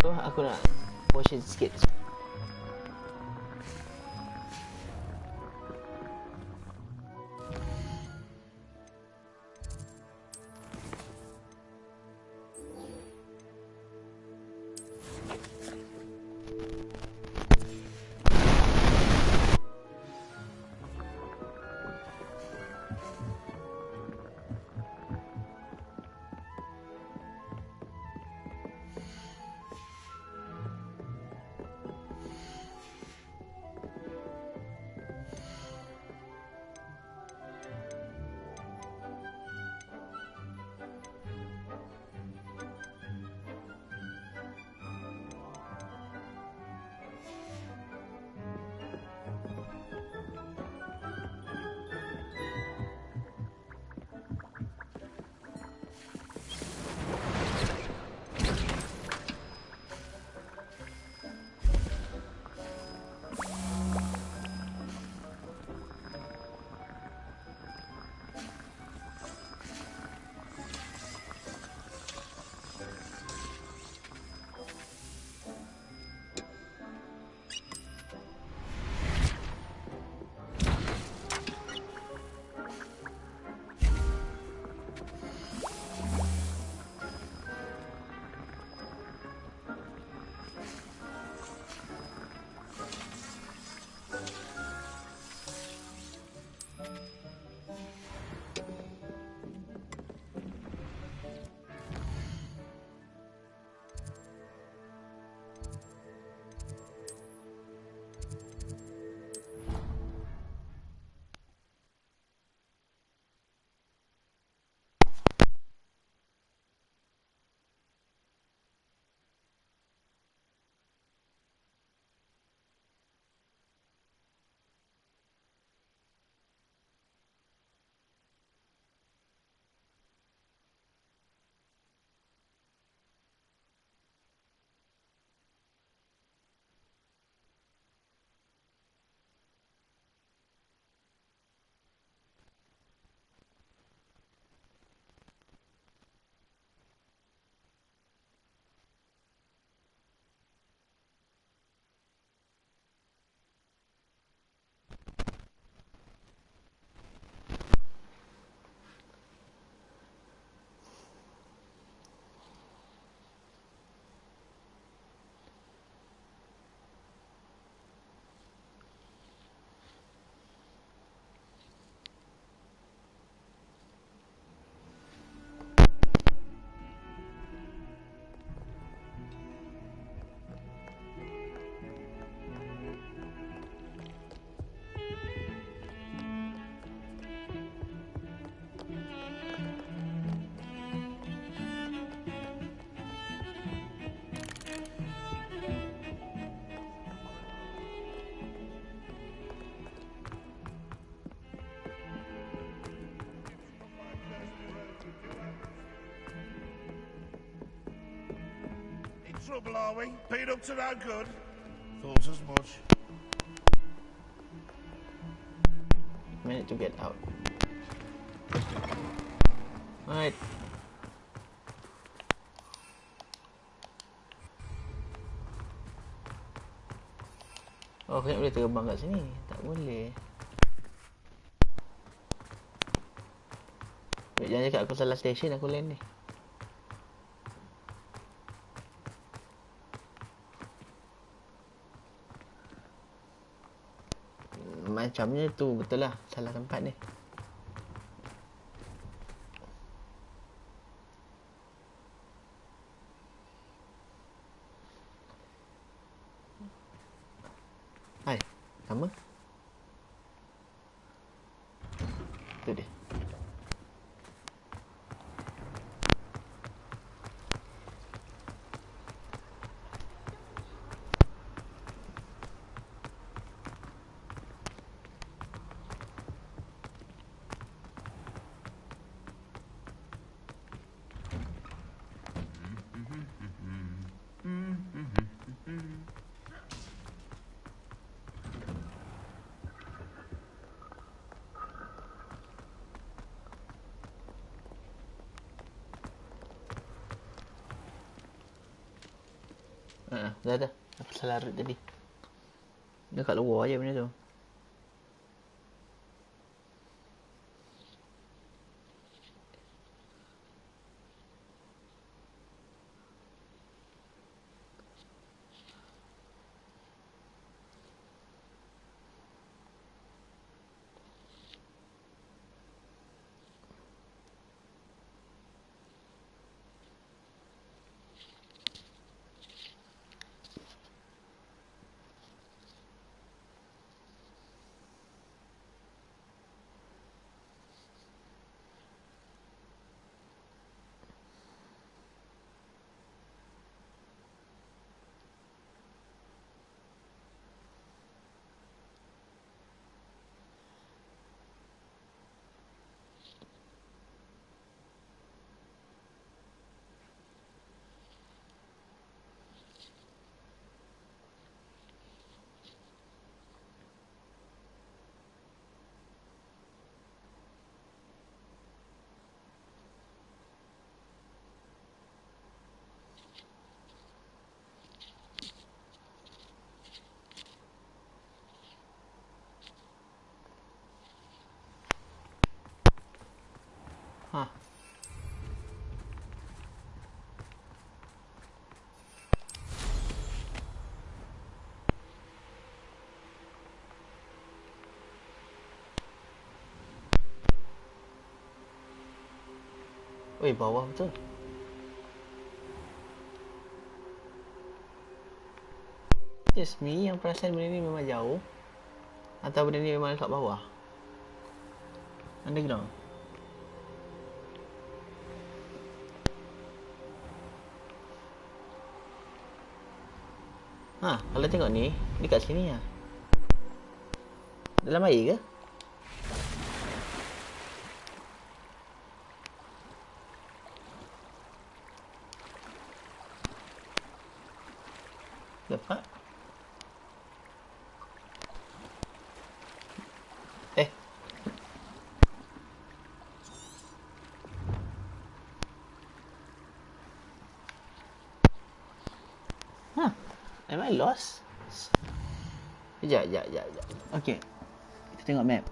So aku nak motion sikit. Trouble, are we? Beat up to no good? Thought as much. Managed to get out. Alright. Oh, aku tak boleh terbang kat sini. Tak boleh. Jangan cakap aku salah station, aku land ni. Macamnya tu betul lah, salah tempat ni. Hai, nama? Tu dia. Dah. Apa salah root tadi? Dia kat luar je benda tu. Ha. Oi, bawah betul. Just me yang perasan benda ni memang jauh. Atau benda ni memang dekat bawah. Underground. Ha, kalau tengok ni, dekat sini lah. Dalam air ke? Dapat. Am I lost? Sekejap. Okay. Kita tengok map.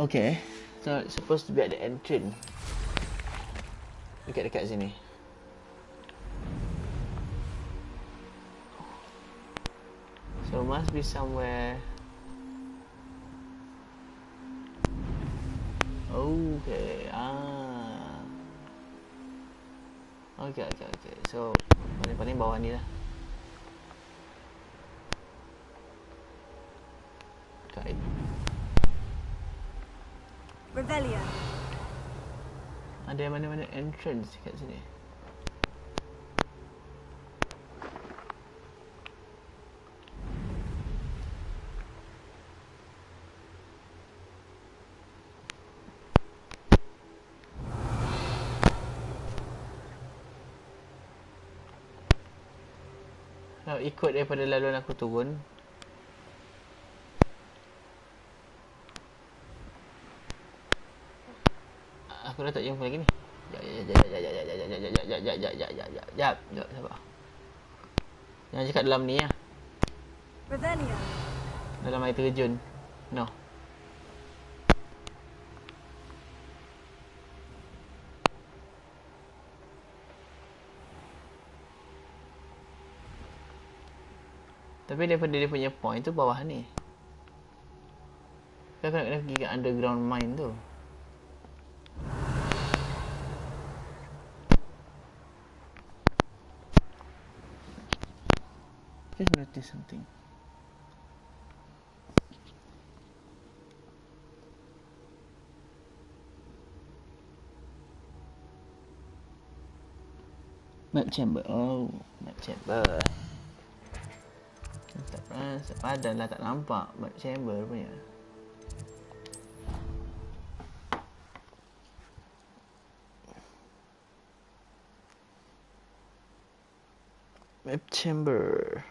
Okay. So, it's supposed to be at the entrance. Dekat sini. So, must be somewhere. Okay. Okay. So, paling bawah ni lah. Kait. Revelio. Ada mana-mana entrance dekat sini. Kalau ikut daripada laluan aku turun, aku dah tak jumpa lagi ni. Jap, sabar. Jangan cakap dalam ni lah. Revelio. Dalam air terjun. No. Tapi daripada dia punya point tu bawah ni. Kau kena pergi ke underground mine tu. Just notice something. Map chamber. Oh, map chamber. Tak padan lah, tak nampak map chamber punya. Map chamber.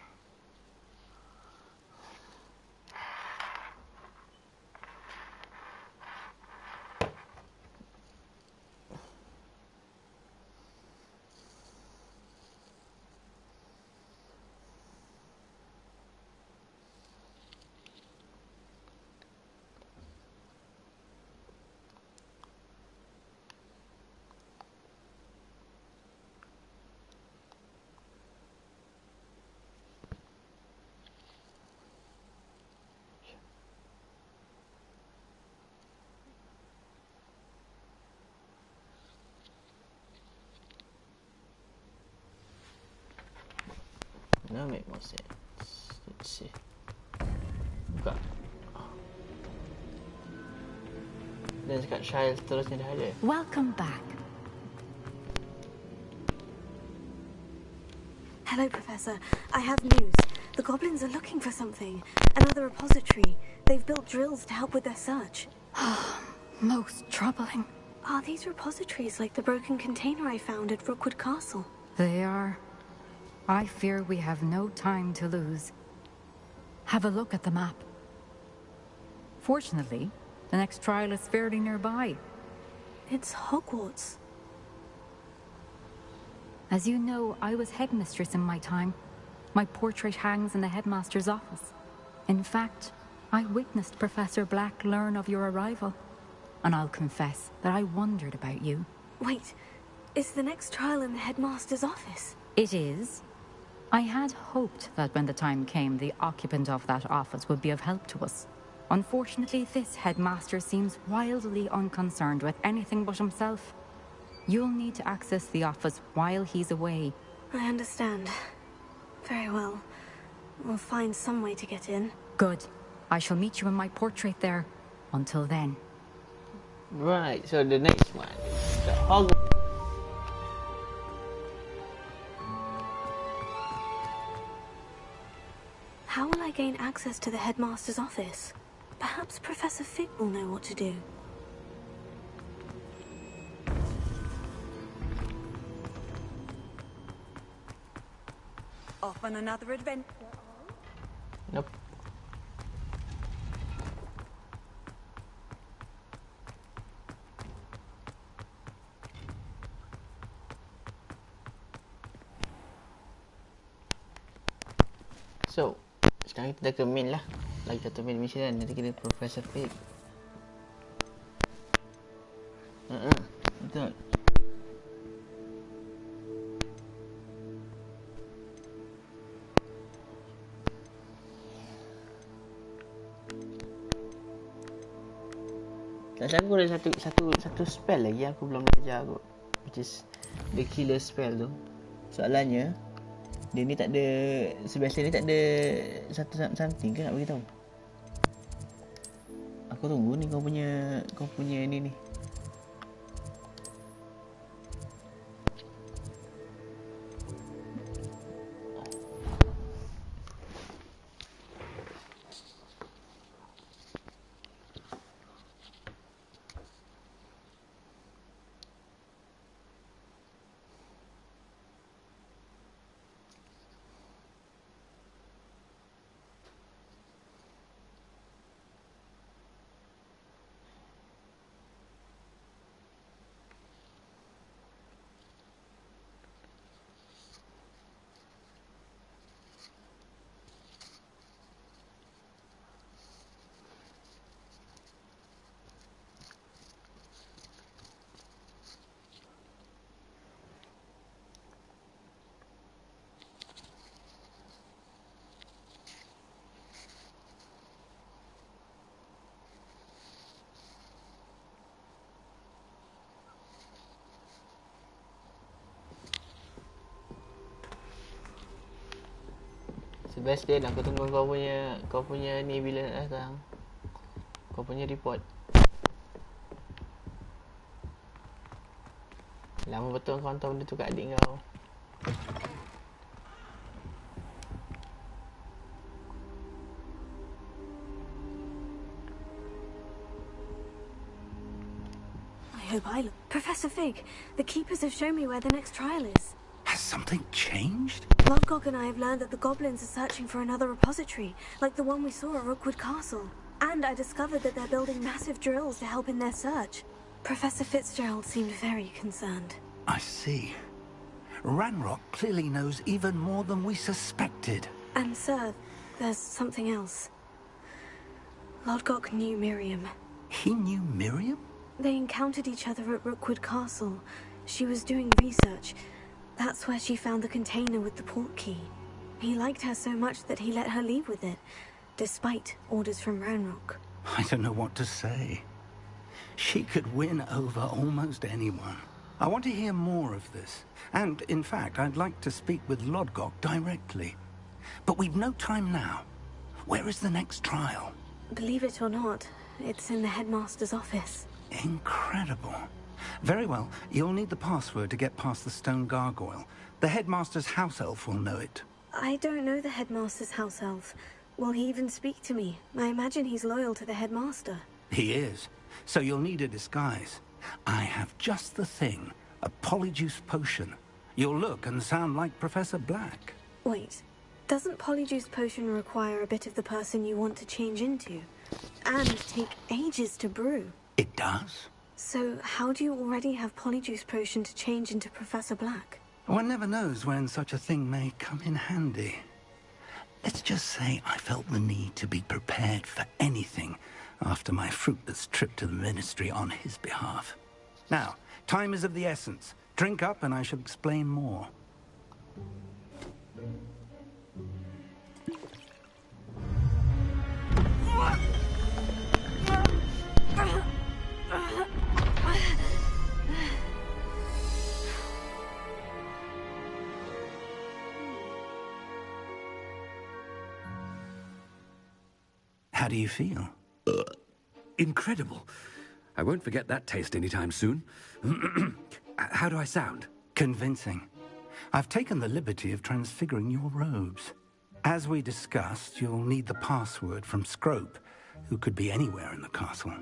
Now make more sense. Let's see. Buka. Dan cakap trial seterusnya dah ada. Welcome back. Hello, Professor. I have news. The goblins are looking for something. Another repository. They've built drills to help with their search. Most troubling. Are these repositories like the broken container I found at Rookwood Castle? They are. I fear we have no time to lose. Have a look at the map. Fortunately, the next trial is fairly nearby. It's Hogwarts. As you know, I was headmistress in my time. My portrait hangs in the headmaster's office. In fact, I witnessed Professor Black learn of your arrival. And I'll confess that I wondered about you. Wait, is the next trial in the headmaster's office? It is. I had hoped that when the time came, the occupant of that office would be of help to us. Unfortunately, this headmaster seems wildly unconcerned with anything but himself. You'll need to access the office while he's away. I understand. Very well. We'll find some way to get in. Good. I shall meet you in my portrait there. Until then. Right, so the next one is the Hogwarts. How will I gain access to the headmaster's office? Perhaps Professor Fig will know what to do. Off on another adventure. Nope. So, sekarang kita dah ke main lah. Lagi satu main mission kan. Nanti kita Professor Fig. Betul. Tak aku ada satu spell lagi yang aku belum belajar aku. Which is the killer spell tu. Soalannya dia ni tak ada, sebiasa ni tak ada satu something ke nak bagi tahu. Aku tunggu ni kau punya ni. Sebastian, aku tunggu kau punya ni bila nak datang. Kau punya report. Lama betul kau hantar benda tu kat adik kau. I hope I look. Professor Fig, the keepers have shown me where the next trial is. Has something changed? Lodgok and I have learned that the goblins are searching for another repository, like the one we saw at Rookwood Castle. And I discovered that they're building massive drills to help in their search. Professor Fitzgerald seemed very concerned. I see. Ranrock clearly knows even more than we suspected. And sir, there's something else. Lodgok knew Miriam. He knew Miriam? They encountered each other at Rookwood Castle. She was doing research. That's where she found the container with the port key. He liked her so much that he let her leave with it, despite orders from Ranrock. I don't know what to say. She could win over almost anyone. I want to hear more of this. And, in fact, I'd like to speak with Lodgok directly. But we've no time now. Where is the next trial? Believe it or not, it's in the headmaster's office. Incredible. Very well, you'll need the password to get past the stone gargoyle. The headmaster's house elf will know it. I don't know the headmaster's house elf. Will he even speak to me? I imagine he's loyal to the headmaster. He is. So you'll need a disguise. I have just the thing. A polyjuice potion. You'll look and sound like Professor Black. Wait, doesn't polyjuice potion require a bit of the person you want to change into? And take ages to brew? It does. So how do you already have polyjuice potion to change into Professor Black? One never knows when such a thing may come in handy. Let's just say I felt the need to be prepared for anything after my fruitless trip to the Ministry on his behalf. Now, time is of the essence. Drink up and I shall explain more. How do you feel? Incredible. I won't forget that taste anytime soon. How do I sound? Convincing. I've taken the liberty of transfiguring your robes. As we discussed, you'll need the password from Scrope, who could be anywhere in the castle.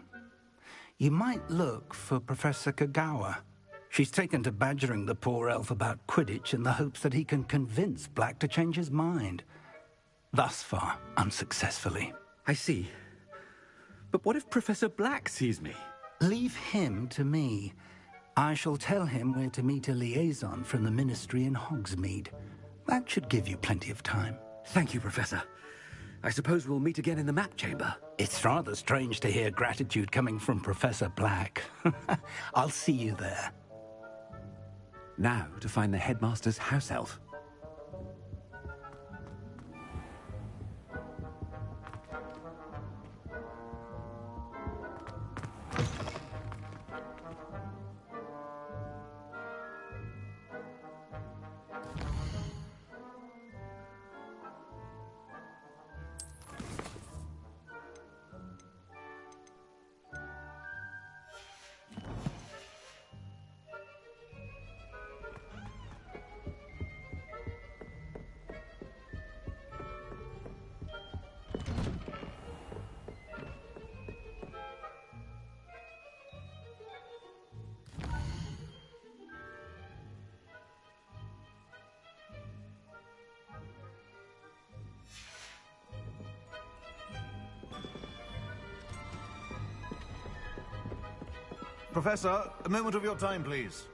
You might look for Professor Kagawa. She's taken to badgering the poor elf about Quidditch in the hopes that he can convince Black to change his mind. Thus far, unsuccessfully. I see. But what if Professor Black sees me? Leave him to me. I shall tell him where to meet a liaison from the Ministry in Hogsmeade. That should give you plenty of time. Thank you, Professor. I suppose we'll meet again in the map chamber. It's rather strange to hear gratitude coming from Professor Black. I'll see you there. Now to find the headmaster's house elf. Professor, a moment of your time, please.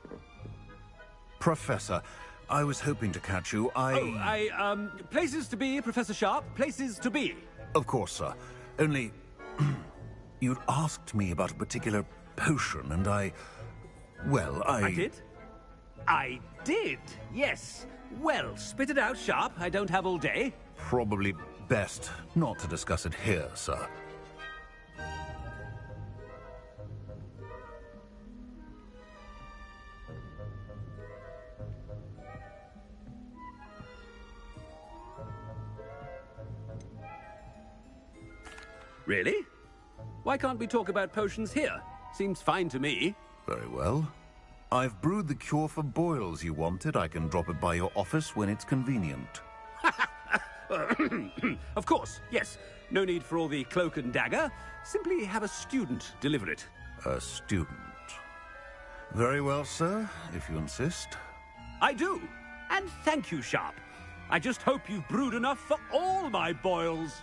Professor, I was hoping to catch you. Places to be, Professor Sharp. Places to be. Of course, sir. Only... you'd asked me about a particular potion, and I did? I did, yes. Well, spit it out, Sharp. I don't have all day. Probably best not to discuss it here, sir. Really? Why can't we talk about potions here? Seems fine to me. Very well. I've brewed the cure for boils you wanted. I can drop it by your office when it's convenient. Of course, yes. No need for all the cloak and dagger. Simply have a student deliver it. A student. Very well, sir, if you insist. I do. And thank you, Sharp. I just hope you've brewed enough for all my boils.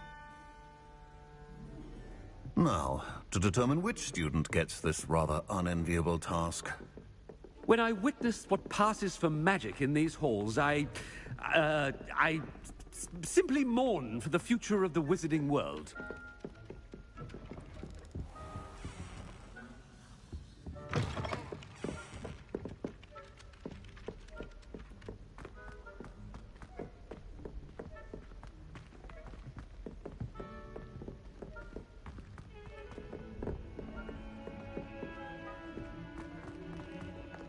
Now, to determine which student gets this rather unenviable task. When I witnessed what passes for magic in these halls, I simply mourn for the future of the wizarding world.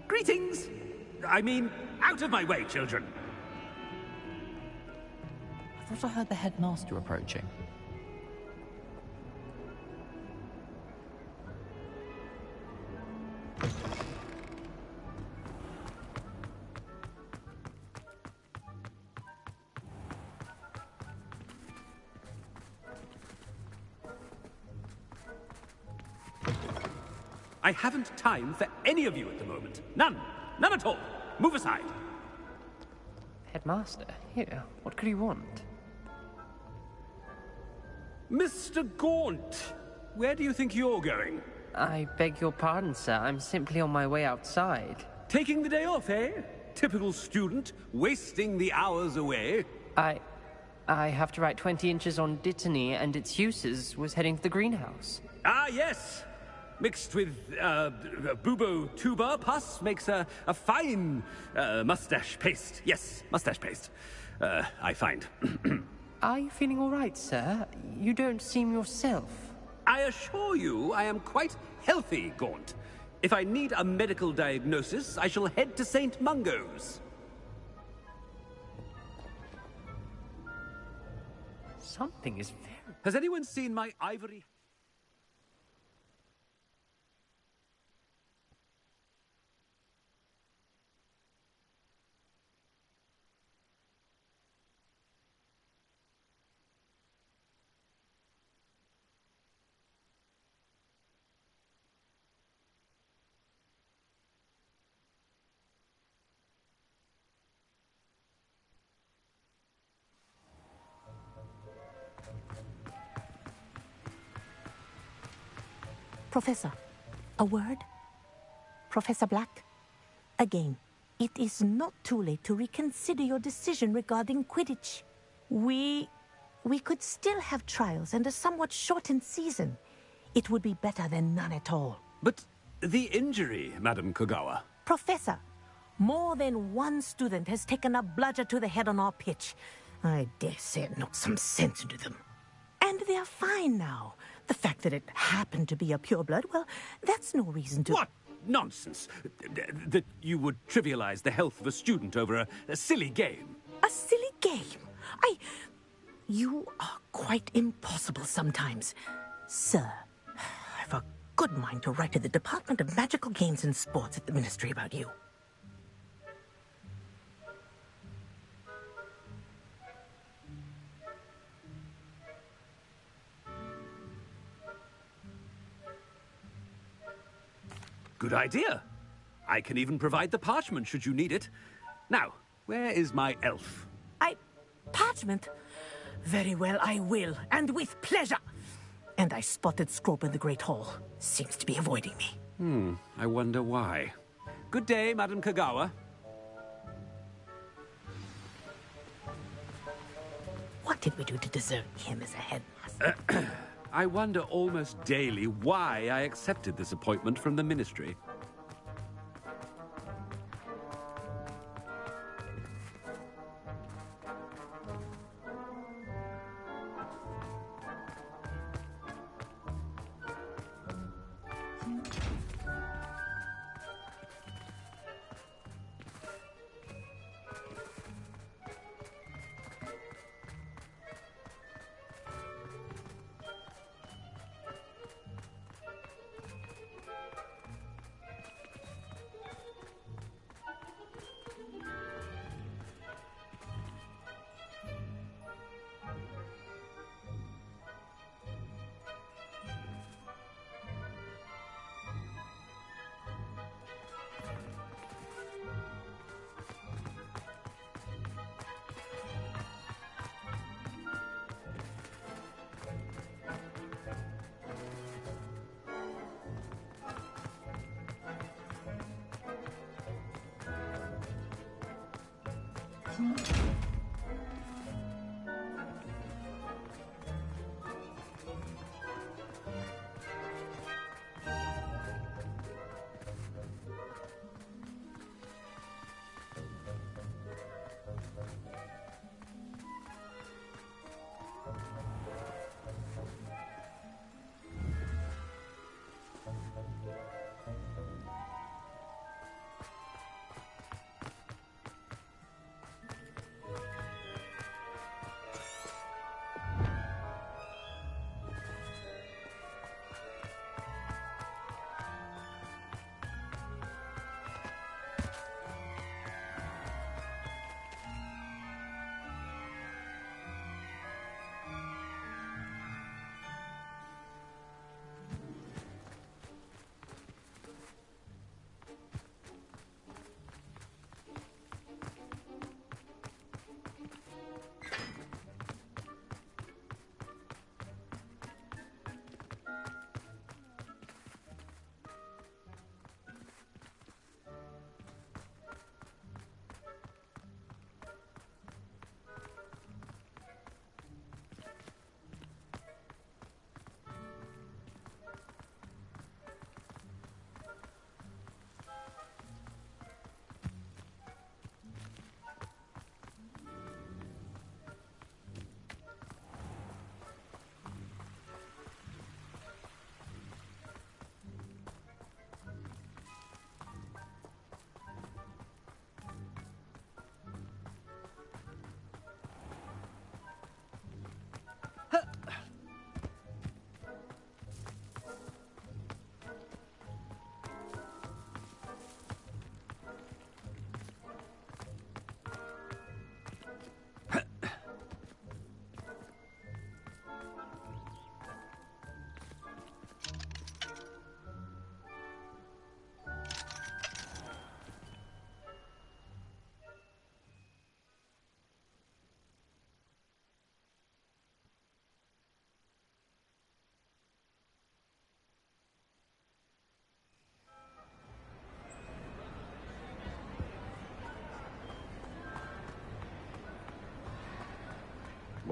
Greetings! I mean, out of my way, children! thought I heard the headmaster approaching. I haven't time for any of you at the moment. None. None at all. Move aside. Headmaster? Here, what could he want? Mr. Gaunt, where do you think you're going? I beg your pardon, sir. I'm simply on my way outside. Taking the day off, eh? Typical student, wasting the hours away. I have to write 20 inches on Dittany and its uses. Was heading to the greenhouse. Ah, yes. Mixed with bubo tuber pus makes a fine mustache paste. Yes, mustache paste. I find. Are you feeling all right, sir? You don't seem yourself. I assure you I am quite healthy, Gaunt. If I need a medical diagnosis, I shall head to St. Mungo's. Something is very... Has anyone seen my ivory... Professor, a word? Professor Black? Again, it is not too late to reconsider your decision regarding Quidditch. We could still have trials and a somewhat shortened season. It would be better than none at all. But the injury, Madam Kogawa. Professor, more than one student has taken a bludger to the head on our pitch. I dare say it knocked some sense into them. And they're fine now. The fact that it happened to be a pureblood, well, that's no reason to... What nonsense! That you would trivialize the health of a student over a silly game. A silly game? You are quite impossible sometimes. Sir, I've a good mind to write to the Department of Magical Games and Sports at the Ministry about you. Good idea. I can even provide the parchment should you need it. Now, where is my elf? Parchment? Very well, I will, and with pleasure. And I spotted Scrope in the Great Hall. Seems to be avoiding me. I wonder why. Good day, Madam Kogawa. What did we do to deserve him as a headmaster? I wonder almost daily why I accepted this appointment from the Ministry.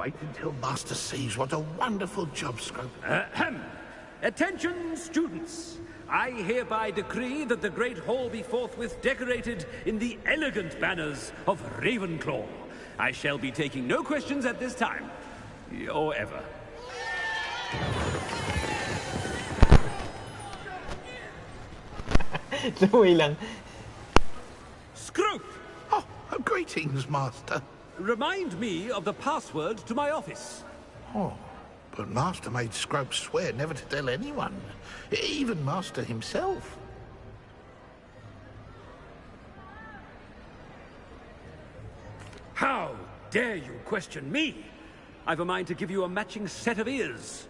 wait until Master sees what a wonderful job, Scrope. Ahem. Attention, students. I hereby decree that the Great Hall be forthwith decorated in the elegant banners of Ravenclaw. I shall be taking no questions at this time. Or ever. Semua hilang. Scrope! Oh, greetings, Master. Remind me of the password to my office. Oh, but Master made Scrope swear never to tell anyone, even Master himself. How dare you question me? I've a mind to give you a matching set of ears.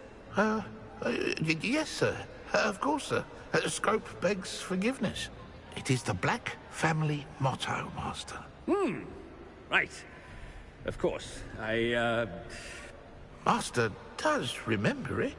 Yes, sir. Of course, sir. Scrope begs forgiveness. It is the Black family motto, Master. Right. Of course. Master does remember it.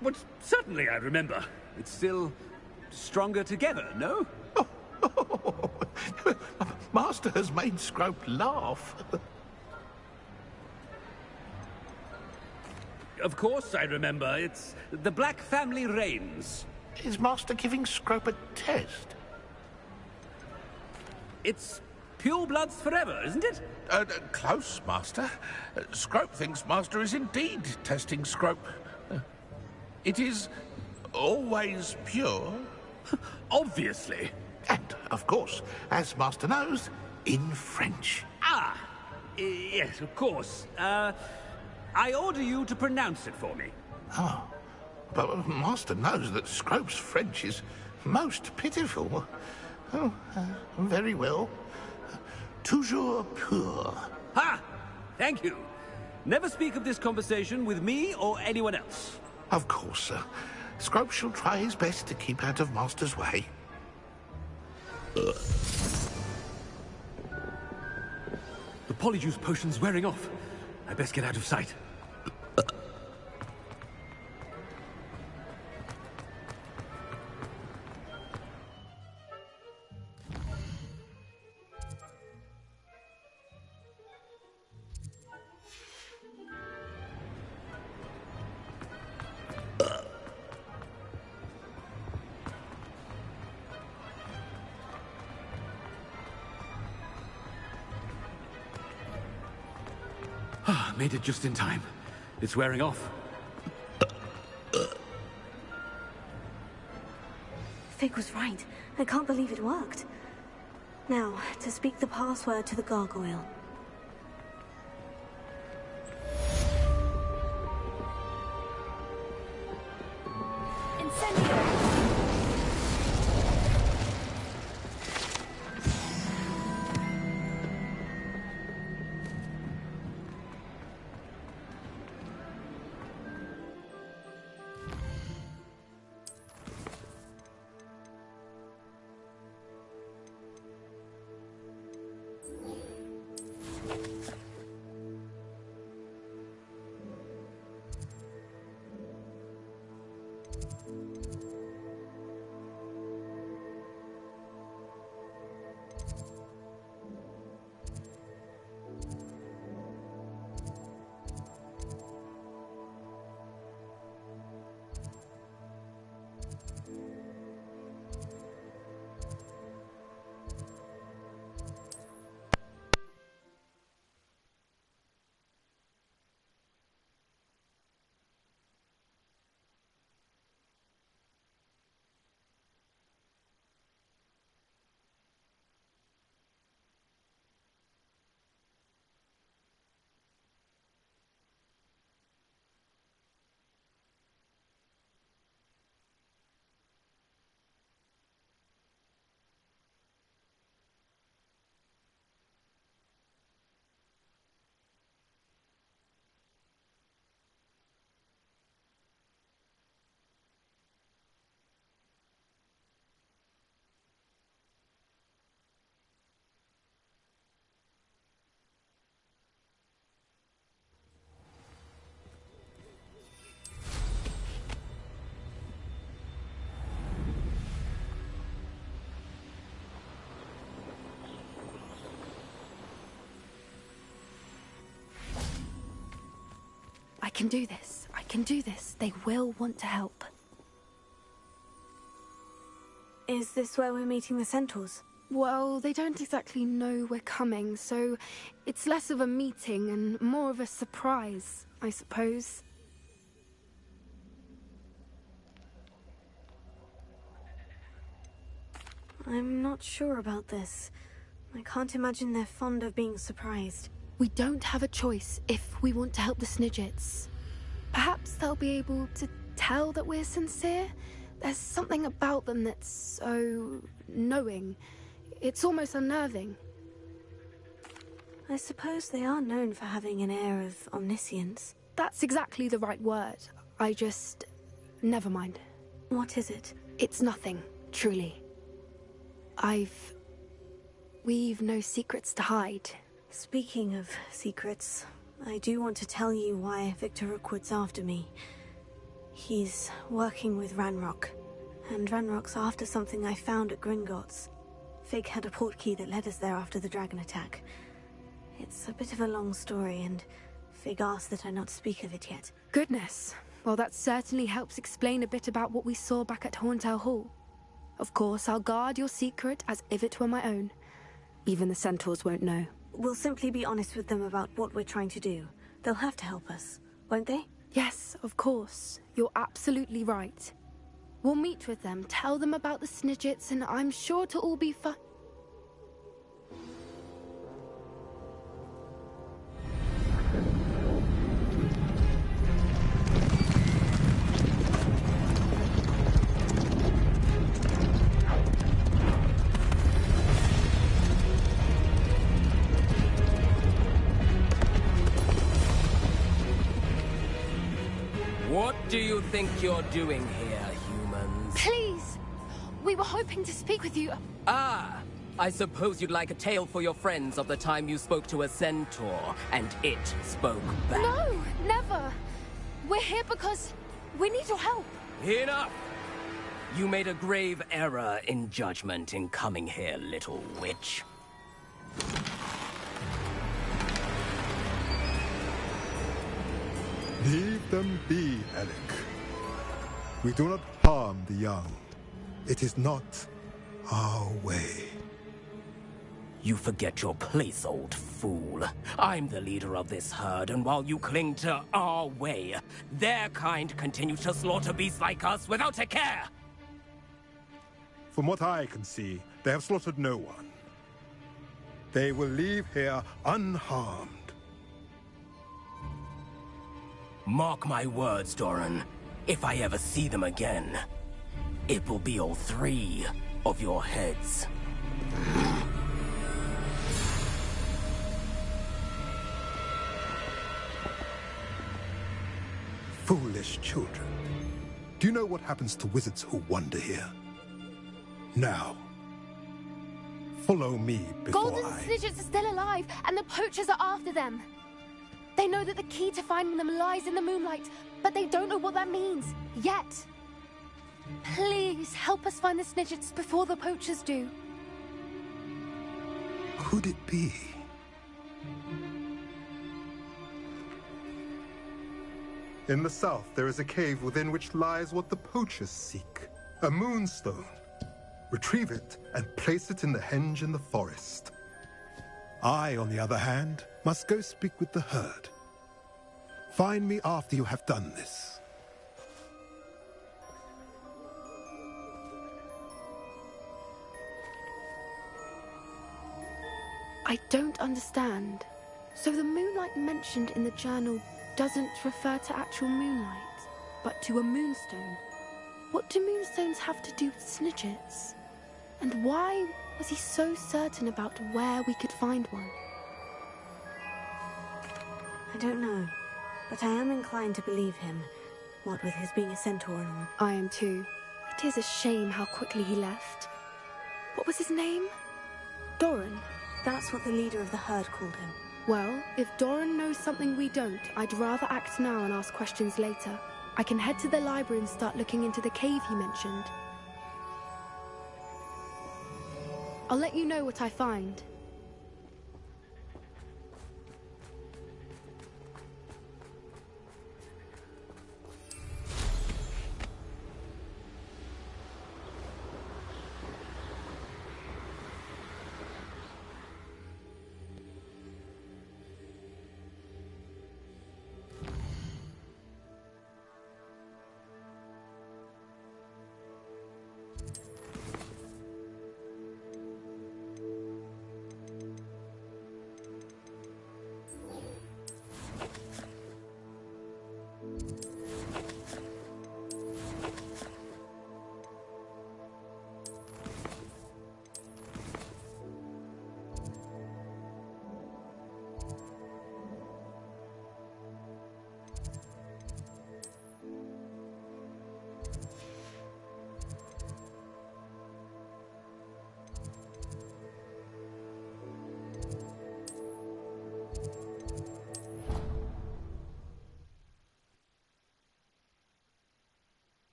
But certainly I remember. It's still stronger together, no? Master has made Scrope laugh. Of course I remember. It's the Black family reigns. Is Master giving Scrope a test? It's pure bloods forever, isn't it? Close, Master. Scrope thinks Master is indeed testing Scrope. It is always pure. Obviously. And, of course, as Master knows, in French. Yes, of course. I order you to pronounce it for me. Oh, but Master knows that Scrope's French is most pitiful. Oh, very well. Toujours pur. Ha! Thank you. Never speak of this conversation with me or anyone else. Of course, sir. Scrope shall try his best to keep out of Master's way. The Polyjuice potion's wearing off. I best get out of sight. Made it just in time. It's wearing off. Fig was right. I can't believe it worked. Now, to speak the password to the gargoyle. can do this. I can do this. They will want to help. Is this where we're meeting the centaurs? Well, they don't exactly know we're coming, so it's less of a meeting and more of a surprise, I suppose. I'm not sure about this. I can't imagine they're fond of being surprised. We don't have a choice if we want to help the Snidgets. Perhaps they'll be able to tell that we're sincere. There's something about them that's so knowing. It's almost unnerving. I suppose they are known for having an air of omniscience. That's exactly the right word. Never mind. What is it? It's nothing, truly. We've no secrets to hide. Speaking of secrets, I do want to tell you why Victor Rookwood's after me. He's working with Ranrock, and Ranrock's after something I found at Gringotts. Fig had a portkey that led us there after the dragon attack. It's a bit of a long story, and Fig asked that I not speak of it yet. Goodness. Well, that certainly helps explain a bit about what we saw back at Horntail Hall. Of course, I'll guard your secret as if it were my own. Even the centaurs won't know. We'll simply be honest with them about what we're trying to do. They'll have to help us, won't they? Yes, of course. You're absolutely right. We'll meet with them, tell them about the Snidgets, and I'm sure to all be fine. What do you think you're doing here, humans? Please! We were hoping to speak with you. Ah! I suppose you'd like a tale for your friends of the time you spoke to a centaur, and it spoke back. No! Never! We're here because we need your help. Enough! You made a grave error in judgment in coming here, little witch. Leave them be, Alec. We do not harm the young. It is not our way. You forget your place, old fool. I'm the leader of this herd, and while you cling to our way, their kind continue to slaughter beasts like us without a care! From what I can see, they have slaughtered no one. They will leave here unharmed. Mark my words, Doran. If I ever see them again, it will be all 3 of your heads. Foolish children. Do you know what happens to wizards who wander here? Now, follow me before Golden Snidgets are still alive, and the poachers are after them. They know that the key to finding them lies in the moonlight, but they don't know what that means, yet. Please, help us find the Snidgets before the poachers do. Could it be? In the south, there is a cave within which lies what the poachers seek. A moonstone. Retrieve it and place it in the henge in the forest. I, on the other hand, must go speak with the herd. Find me after you have done this. I don't understand. So the moonlight mentioned in the journal doesn't refer to actual moonlight, but to a moonstone. What do moonstones have to do with Snidgets? And why was he so certain about where we could find one? I don't know, but I am inclined to believe him, what with his being a centaur and all. I am too. It is a shame how quickly he left. What was his name? Doran? That's what the leader of the herd called him. Well, if Doran knows something we don't, I'd rather act now and ask questions later. I can head to the library and start looking into the cave he mentioned. I'll let you know what I find.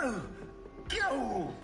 Go! Go!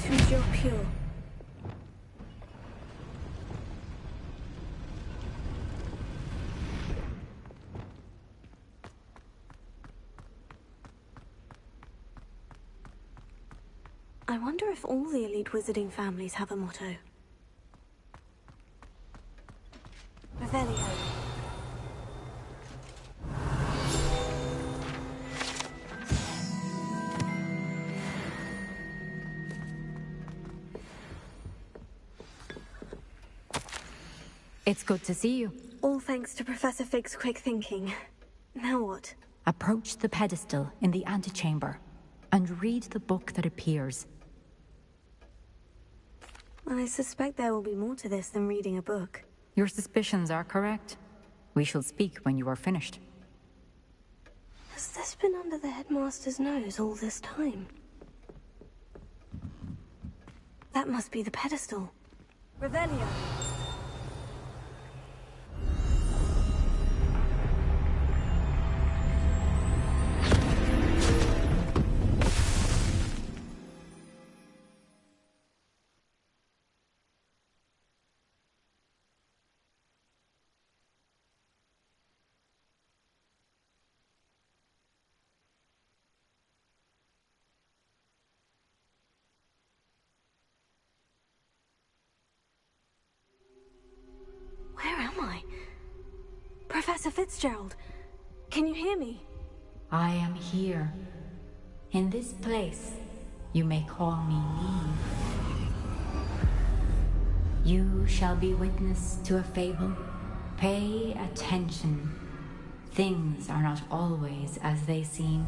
Choose your pure. I wonder if all the elite wizarding families have a motto. Revelio. It's good to see you. All thanks to Professor Fig's quick thinking. Now what? Approach the pedestal in the antechamber and read the book that appears. I suspect there will be more to this than reading a book. Your suspicions are correct. We shall speak when you are finished. Has this been under the headmaster's nose all this time? That must be the pedestal. Revelio. Where am I? Professor Fitzgerald, can you hear me? I am here. In this place, you may call me Neve. You shall be witness to a fable. Pay attention. Things are not always as they seem.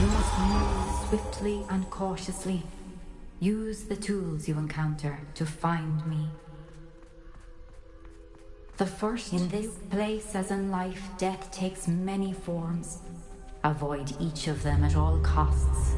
You must move swiftly and cautiously. Use the tools you encounter to find me. The first in this place, as in life, death takes many forms. Avoid each of them at all costs.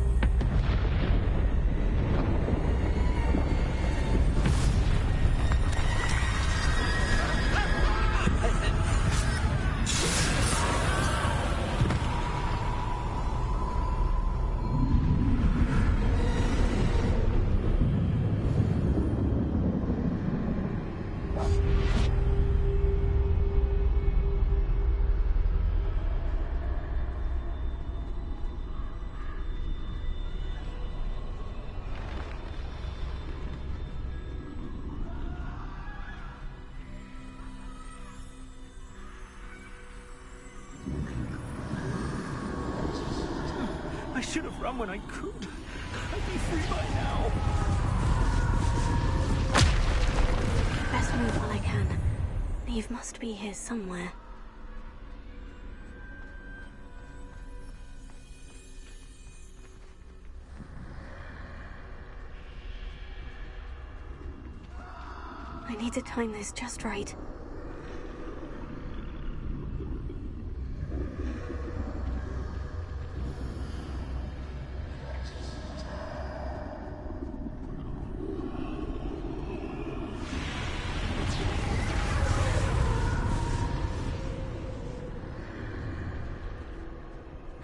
I should have run when I could. I'd be free by now. Best move while I can. Neve must be here somewhere. I need to time this just right.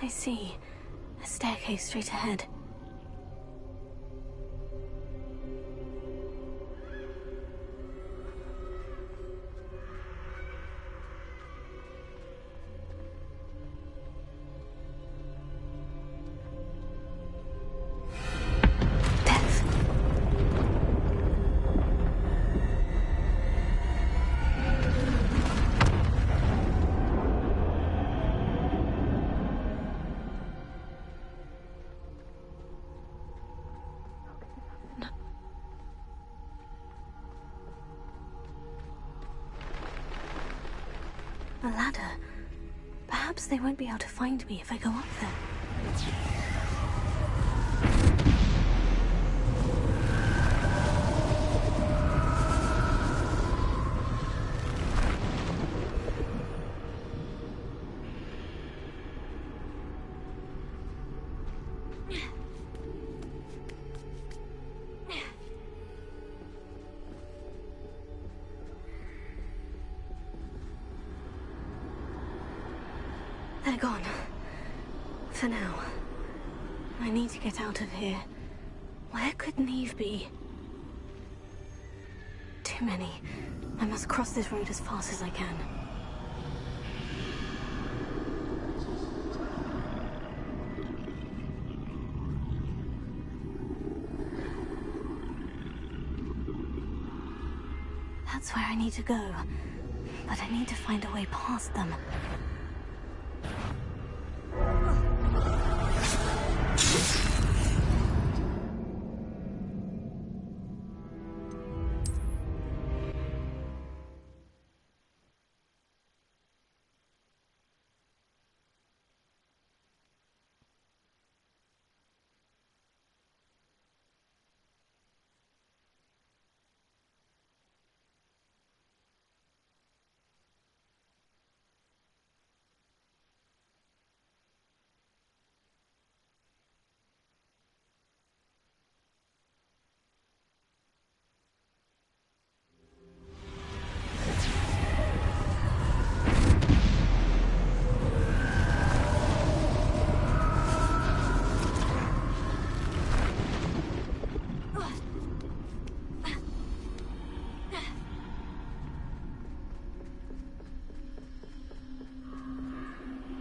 I see. A staircase straight ahead. A ladder. Perhaps they won't be able to find me if I go up there. They're gone. For now. I need to get out of here. Where could Neve be? Too many. I must cross this road as fast as I can. That's where I need to go. But I need to find a way past them.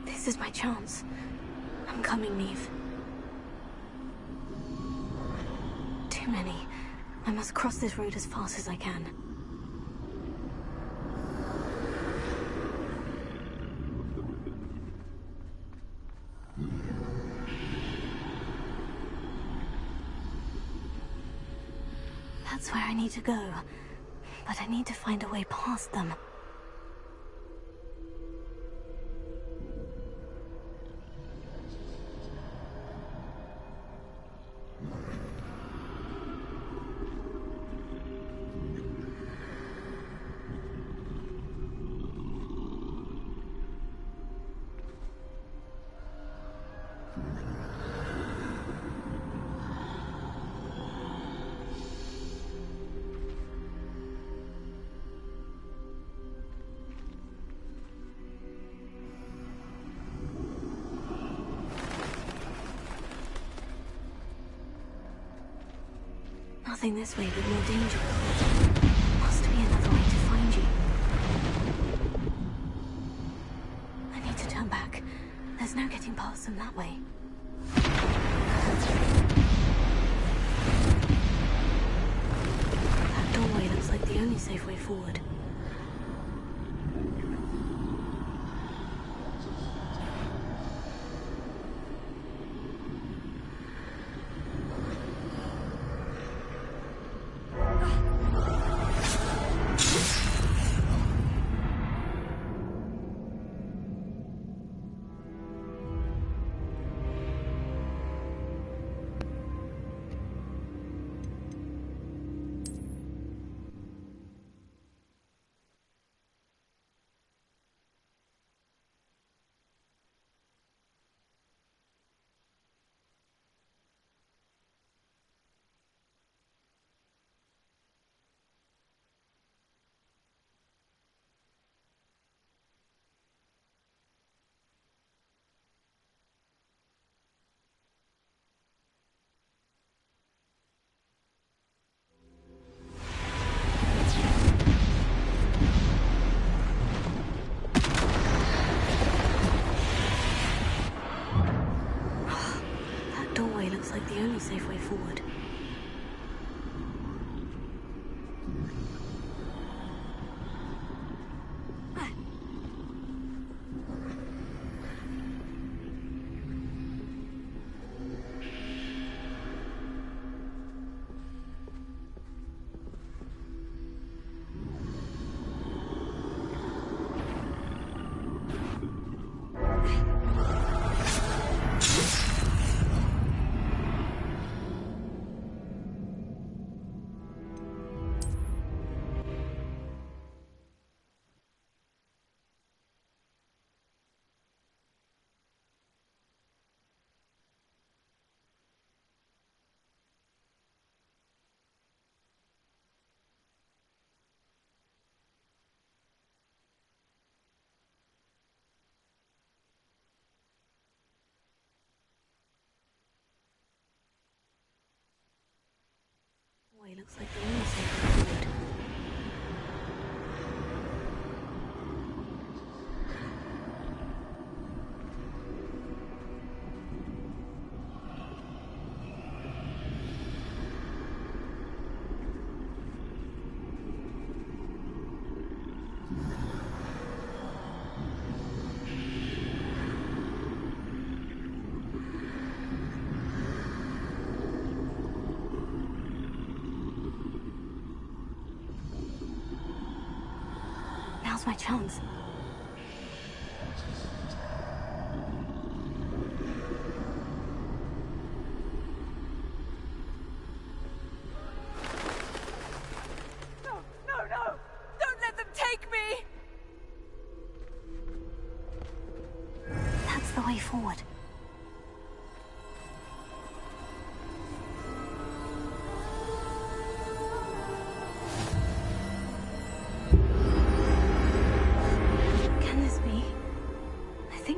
This is my chance. I'm coming, Neve. Too many. I must cross this road as fast as I can. That's where I need to go. But I need to find a way past them. Nothing this way but more danger. Must be another way to find you. I need to turn back. There's no getting past them that way. That doorway looks like the only safe way forward. Boy looks like the moonstone. Now's my chance. No! Don't let them take me! That's the way forward.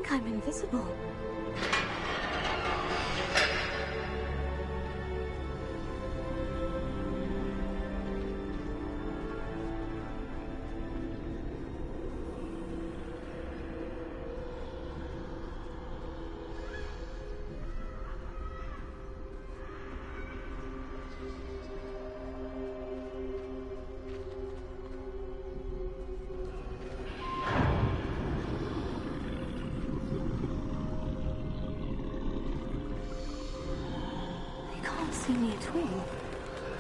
I'm invisible. See me at all.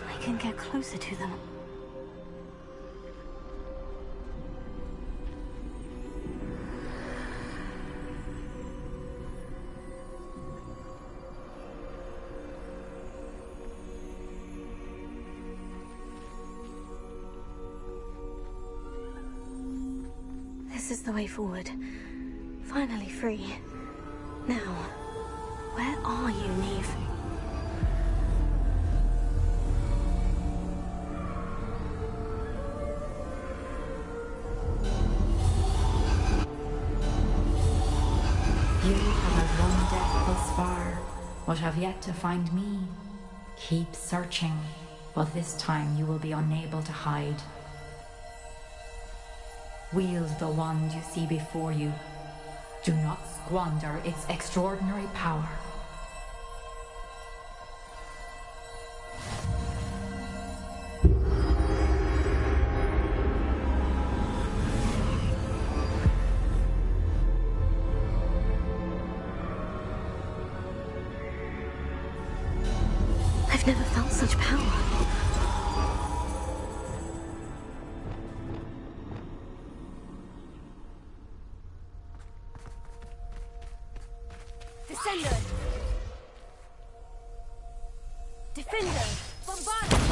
I can get closer to them. This is the way forward. Finally free. Now, where are you, Neve? You have outrun death thus far, but have yet to find me. Keep searching, but this time you will be unable to hide. Wield the wand you see before you. Do not squander its extraordinary power. I've never felt such power. Descender! Defender! Bombard!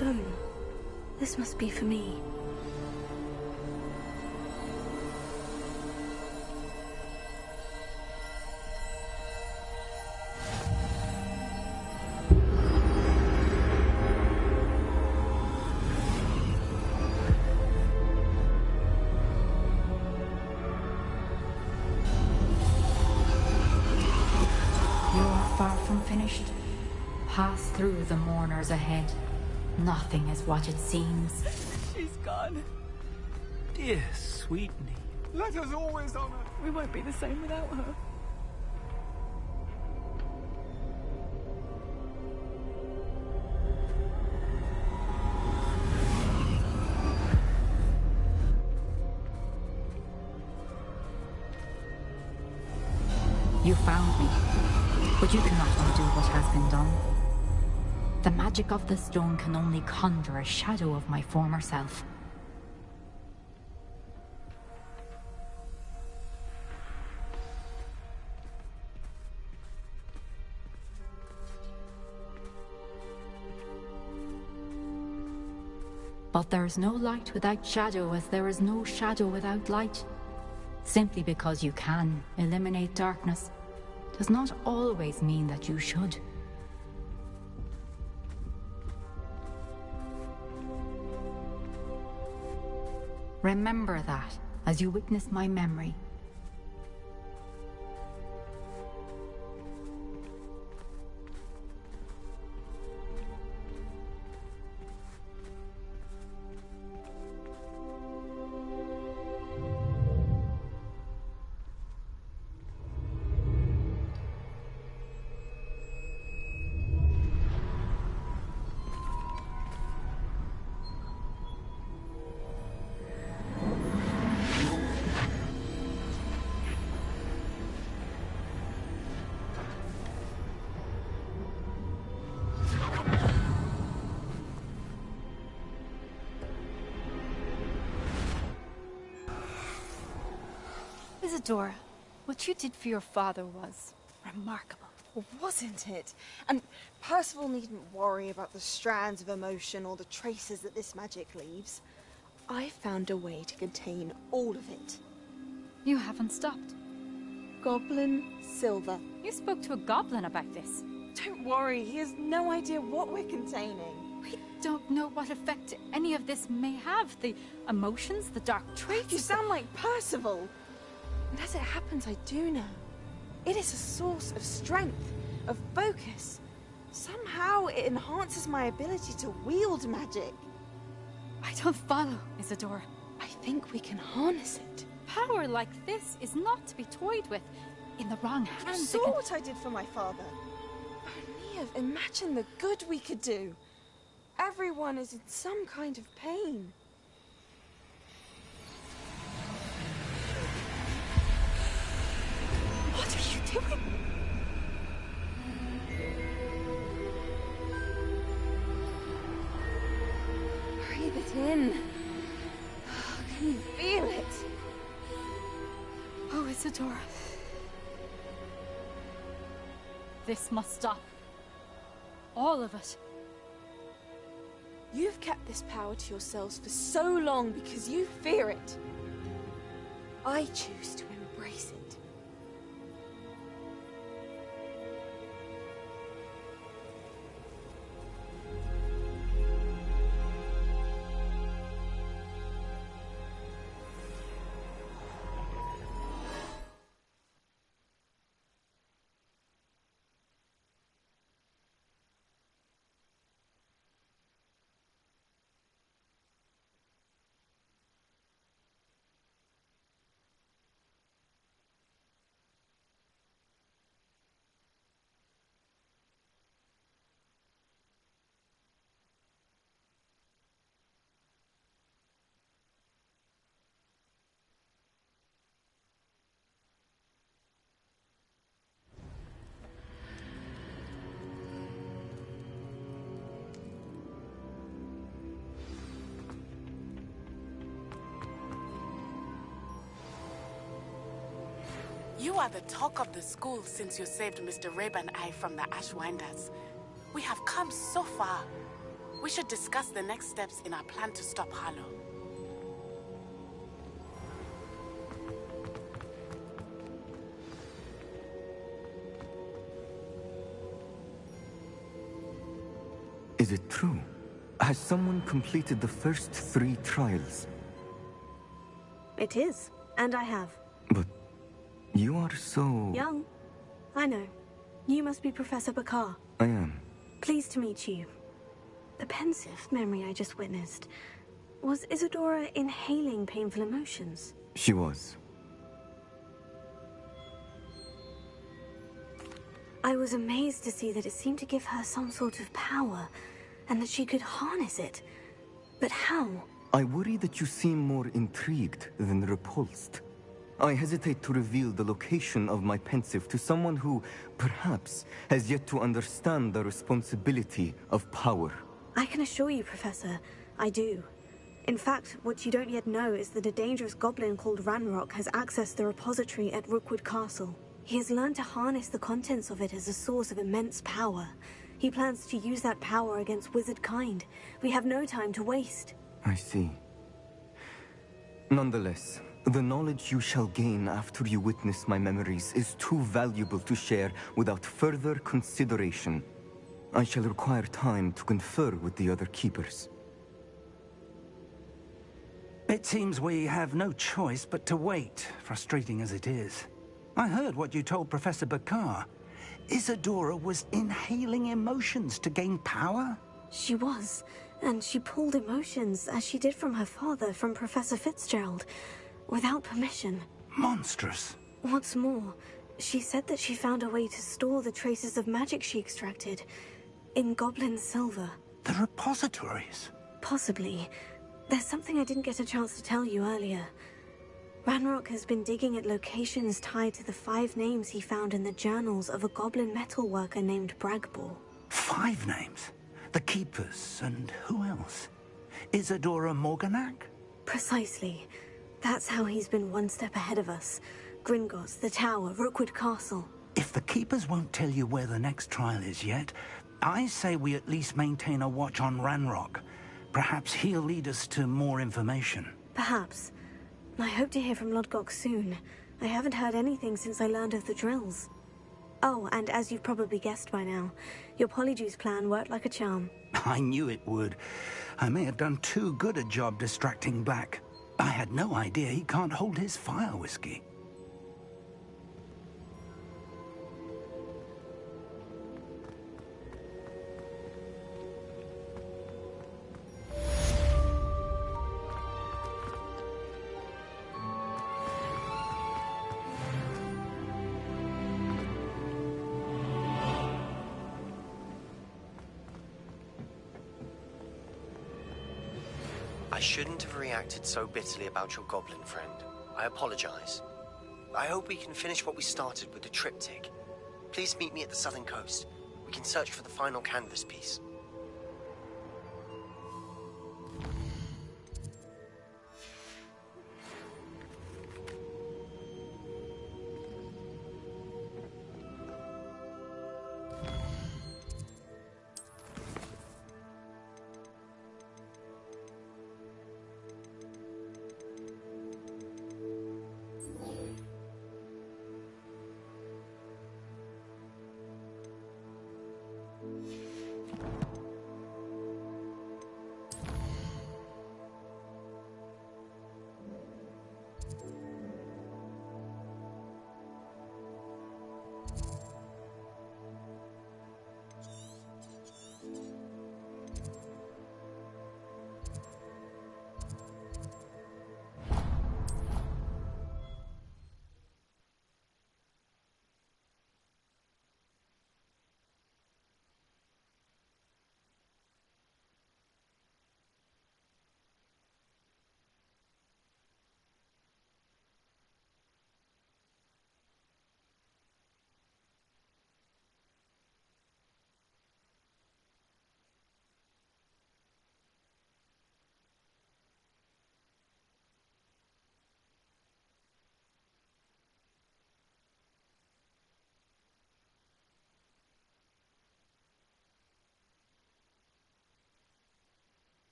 stone. This must be for me. Far from finished. Pass through the mourners ahead. Nothing is what it seems. She's gone. Dear Sweetney. Let us always honor. We won't be the same without her. You found me. But you cannot undo what has been done. The magic of the stone can only conjure a shadow of my former self. But there is no light without shadow, as there is no shadow without light. Simply because you can eliminate darkness does not always mean that you should. Remember that as you witness my memory. Isadora, what you did for your father was remarkable. Well, wasn't it? And Percival needn't worry about the strands of emotion or the traces that this magic leaves. I found a way to contain all of it. You haven't stopped. Goblin silver. You spoke to a goblin about this. Don't worry, he has no idea what we're containing. We don't know what effect any of this may have. The emotions, the dark traits. You sound like Percival. And as it happens, I do know. It is a source of strength, of focus. Somehow it enhances my ability to wield magic. I don't follow, Isadora. I think we can harness it. Power like this is not to be toyed with. In the wrong hands. You saw what I did for my father. Neve, imagine the good we could do. Everyone is in some kind of pain. What are you doing? Breathe it in. Can you feel it? Oh, Isadora. This must stop. All of it. You've kept this power to yourselves for so long because you fear it. I choose to embrace it. You are the talk of the school since you saved Mr. Rabe and I from the Ashwinders. We have come so far. We should discuss the next steps in our plan to stop Harlow. Is it true? Has someone completed the first 3 trials? It is, and I have. But you are so... Young. I know. You must be Professor Bakar. I am. Pleased to meet you. The pensive memory I just witnessed. Was Isadora inhaling painful emotions? She was. I was amazed to see that it seemed to give her some sort of power, and that she could harness it. But how? I worry that you seem more intrigued than repulsed. I hesitate to reveal the location of my pensive to someone who, perhaps, has yet to understand the responsibility of power. I can assure you, Professor, I do. In fact, what you don't yet know is that a dangerous goblin called Ranrock has accessed the repository at Rookwood Castle. He has learned to harness the contents of it as a source of immense power. He plans to use that power against wizard kind. We have no time to waste. I see. Nonetheless, the knowledge you shall gain after you witness my memories is too valuable to share without further consideration. I shall require time to confer with the other keepers. It seems we have no choice but to wait, frustrating as it is. I heard what you told Professor Bakar. Isadora was inhaling emotions to gain power? She was, and she pulled emotions, as she did from her father, from Professor Fitzgerald, without permission. Monstrous. What's more, she said that she found a way to store the traces of magic she extracted in goblin silver. The repositories? Possibly. There's something I didn't get a chance to tell you earlier. Ranrock has been digging at locations tied to the 5 names he found in the journals of a goblin metalworker named Bragbor. 5 names? The Keepers, and who else? Isadora Morganac? Precisely. That's how he's been one step ahead of us. Gringotts, the Tower, Rookwood Castle. If the Keepers won't tell you where the next trial is yet, I say we at least maintain a watch on Ranrock. Perhaps he'll lead us to more information. Perhaps. I hope to hear from Lodgok soon. I haven't heard anything since I learned of the drills. Oh, and as you've probably guessed by now, your Polyjuice plan worked like a charm. I knew it would. I may have done too good a job distracting Black. I had no idea he can't hold his fire whiskey. I shouldn't have reacted so bitterly about your goblin friend. I apologize. I hope we can finish what we started with the triptych. Please meet me at the southern coast. We can search for the final canvas piece.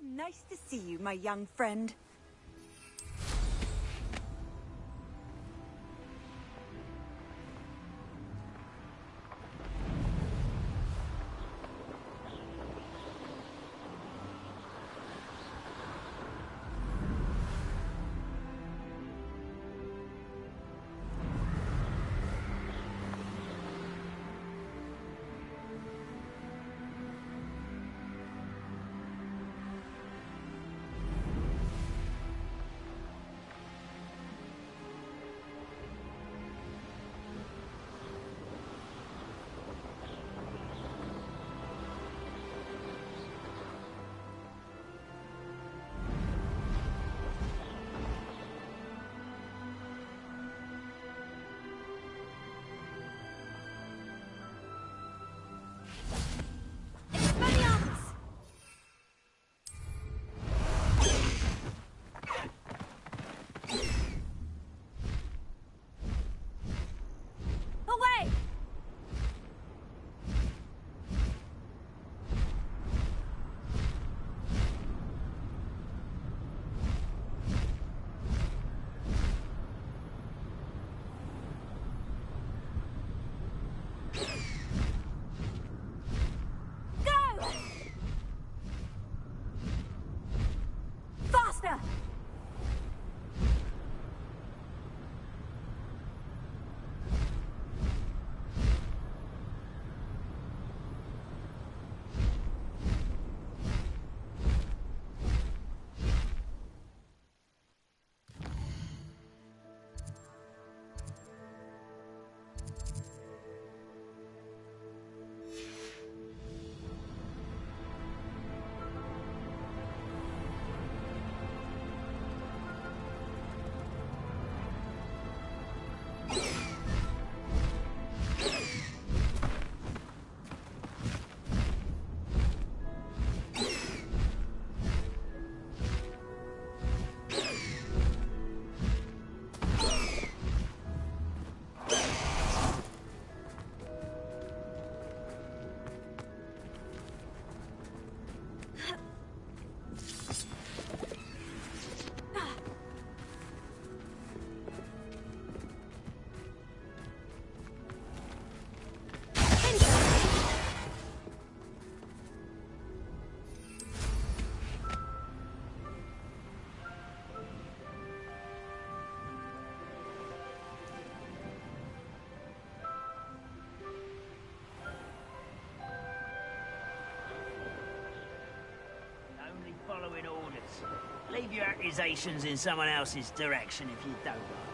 Nice to see you, my young friend. Leave your accusations in someone else's direction if you don't mind.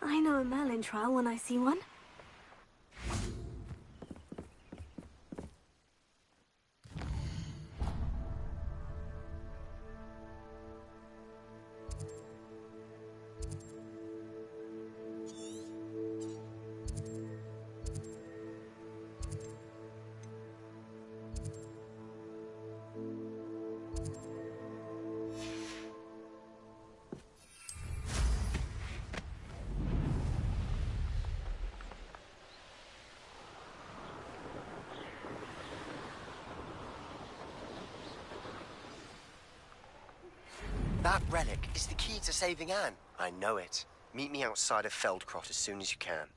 I know a Merlin trial when I see one. That relic is the key to saving Anne. I know it. Meet me outside of Feldcrot as soon as you can.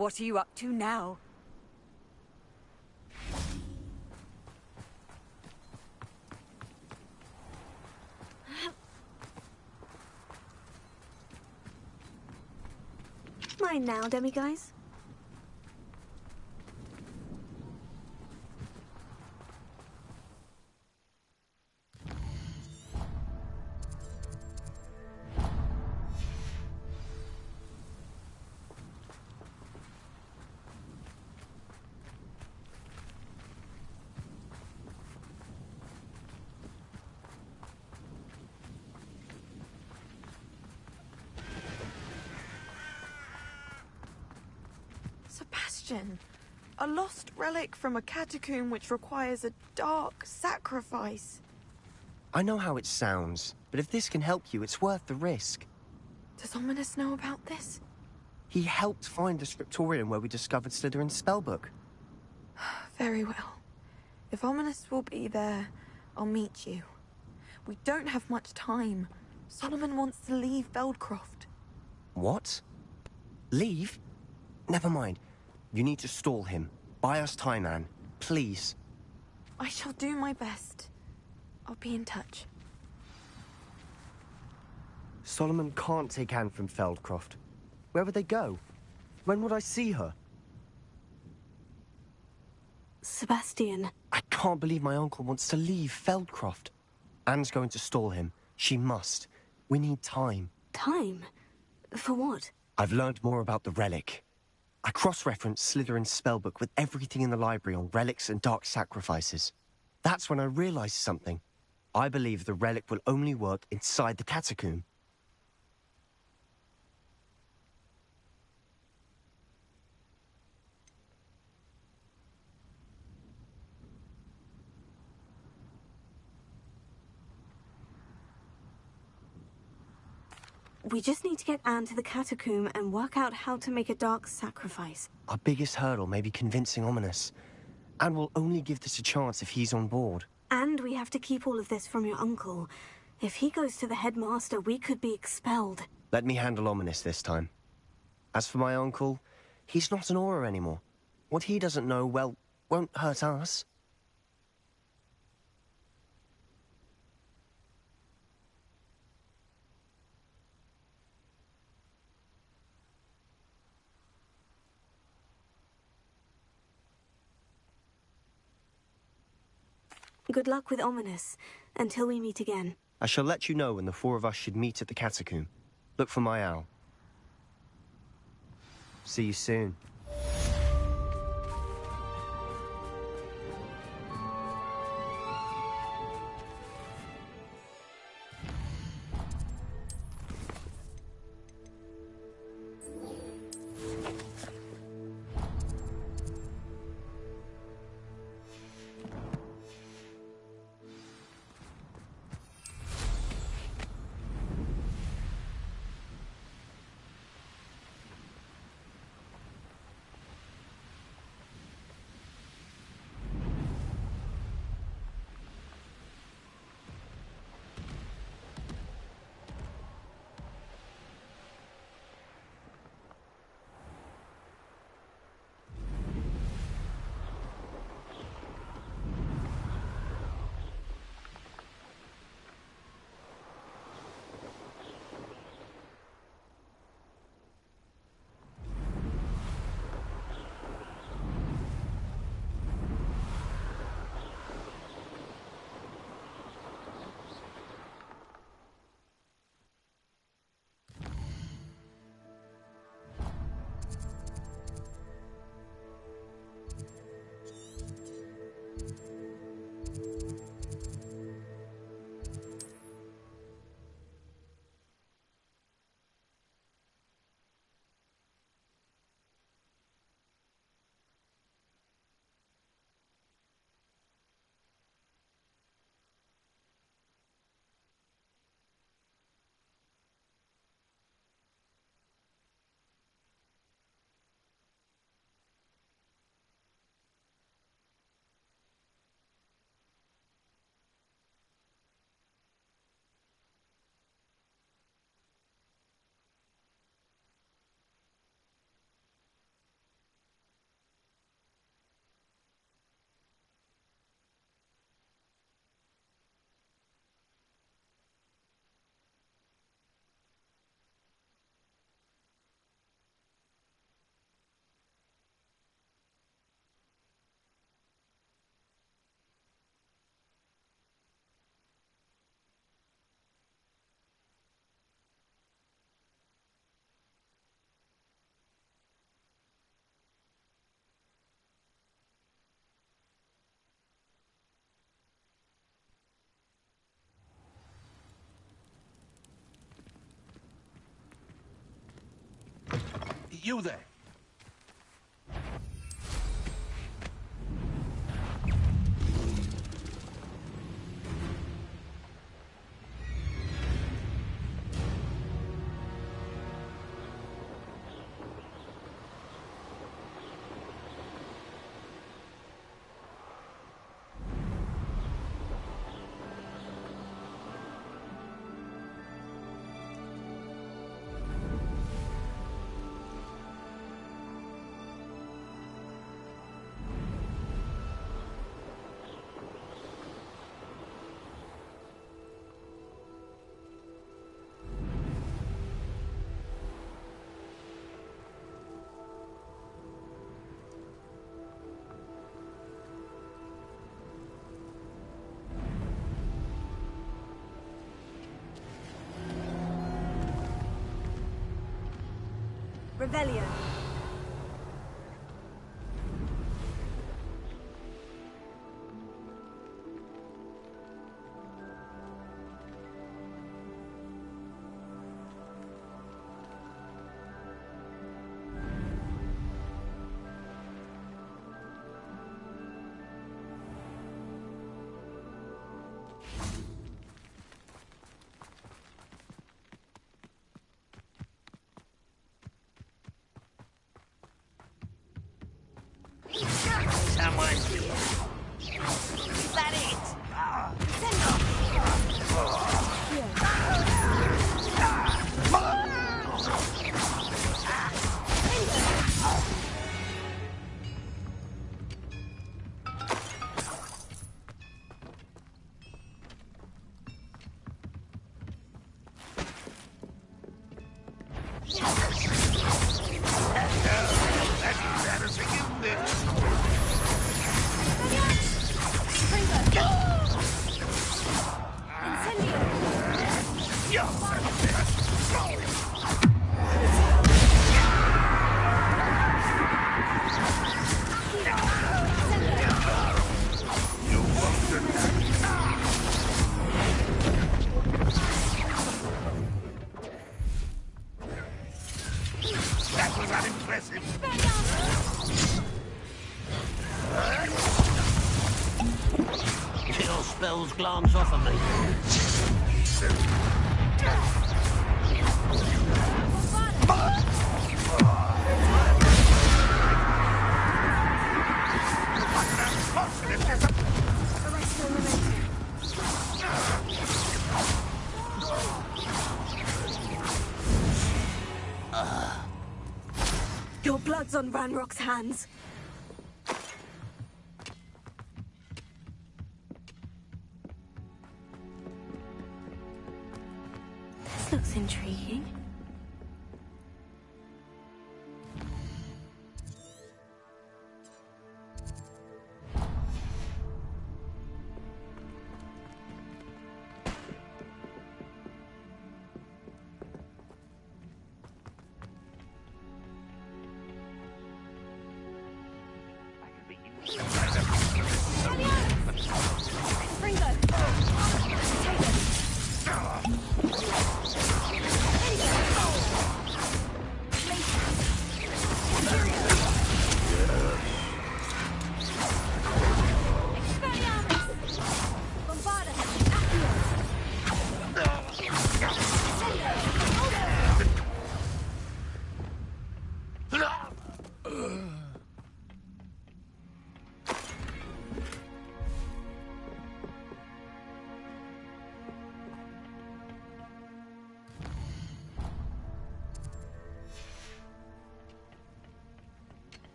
What are you up to now? Mine now, demiguise. Sebastian, a lost relic from a catacomb which requires a dark sacrifice. I know how it sounds, but if this can help you, it's worth the risk. Does Ominous know about this? He helped find the scriptorium where we discovered Slytherin's spellbook. Very well. If Ominous will be there, I'll meet you. We don't have much time. Solomon wants to leave Feldcroft. What? Leave? Never mind. You need to stall him. Buy us time, Anne. Please. I shall do my best. I'll be in touch. Solomon can't take Anne from Feldcroft. Where would they go? When would I see her? Sebastian. I can't believe my uncle wants to leave Feldcroft. Anne's going to stall him. She must. We need time. Time? For what? I've learned more about the relic. I cross-referenced Slytherin's spellbook with everything in the library on relics and dark sacrifices. That's when I realized something. I believe the relic will only work inside the catacomb. We just need to get Anne to the catacomb and work out how to make a dark sacrifice. Our biggest hurdle may be convincing Ominous. And we'll only give this a chance if he's on board. And we have to keep all of this from your uncle. If he goes to the headmaster, we could be expelled. Let me handle Ominous this time. As for my uncle, he's not an Auror anymore. What he doesn't know, well, won't hurt us. Good luck with Ominous, until we meet again. I shall let you know when the four of us should meet at the catacomb. Look for my owl. See you soon. You there. Revelio. Someone's here. Is that it? That was unimpressive. Your spells glance off of me. Your blood's on Ranrock's hands. This looks intriguing.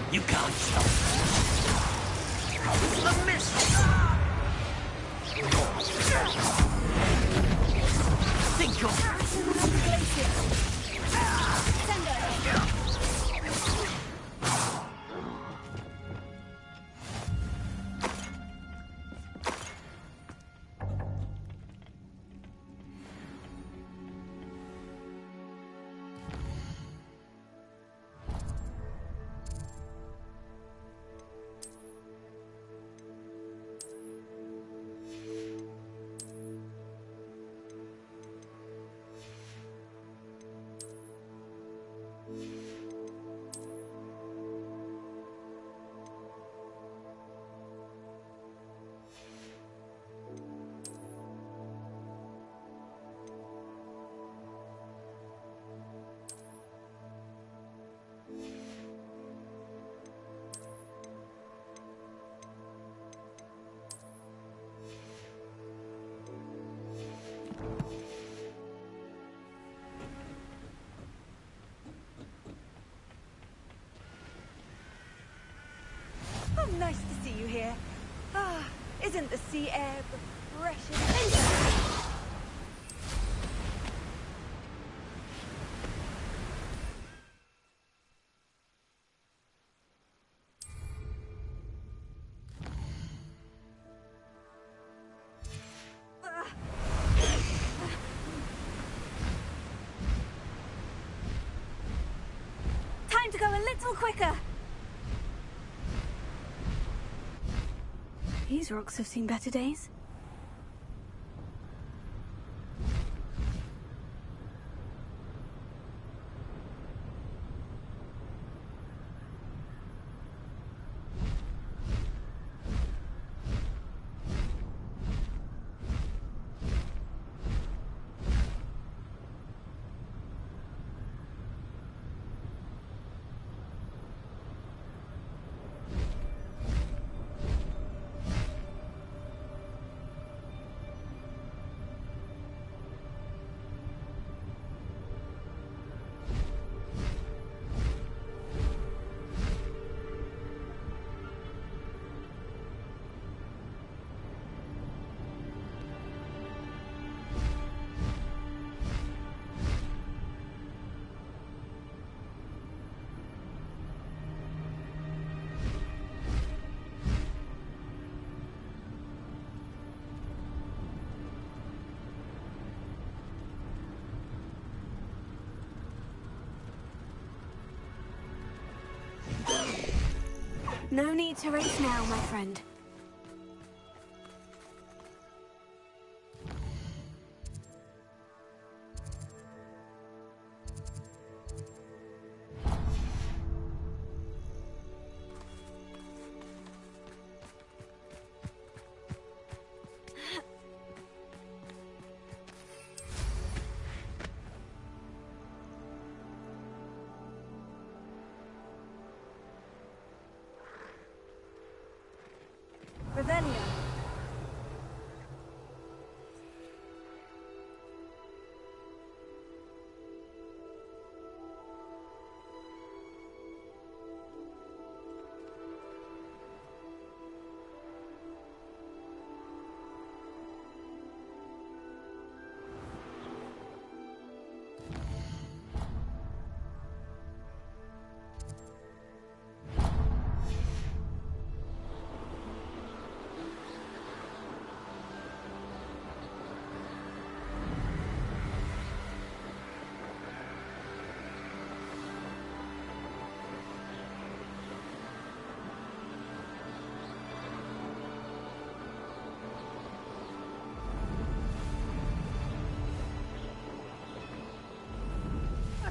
You can't stop. The mist. Think you're... see you here. Ah, isn't the sea air refreshing? Time to go a little quicker. These rocks have seen better days. No need to race now, my friend. Revelio.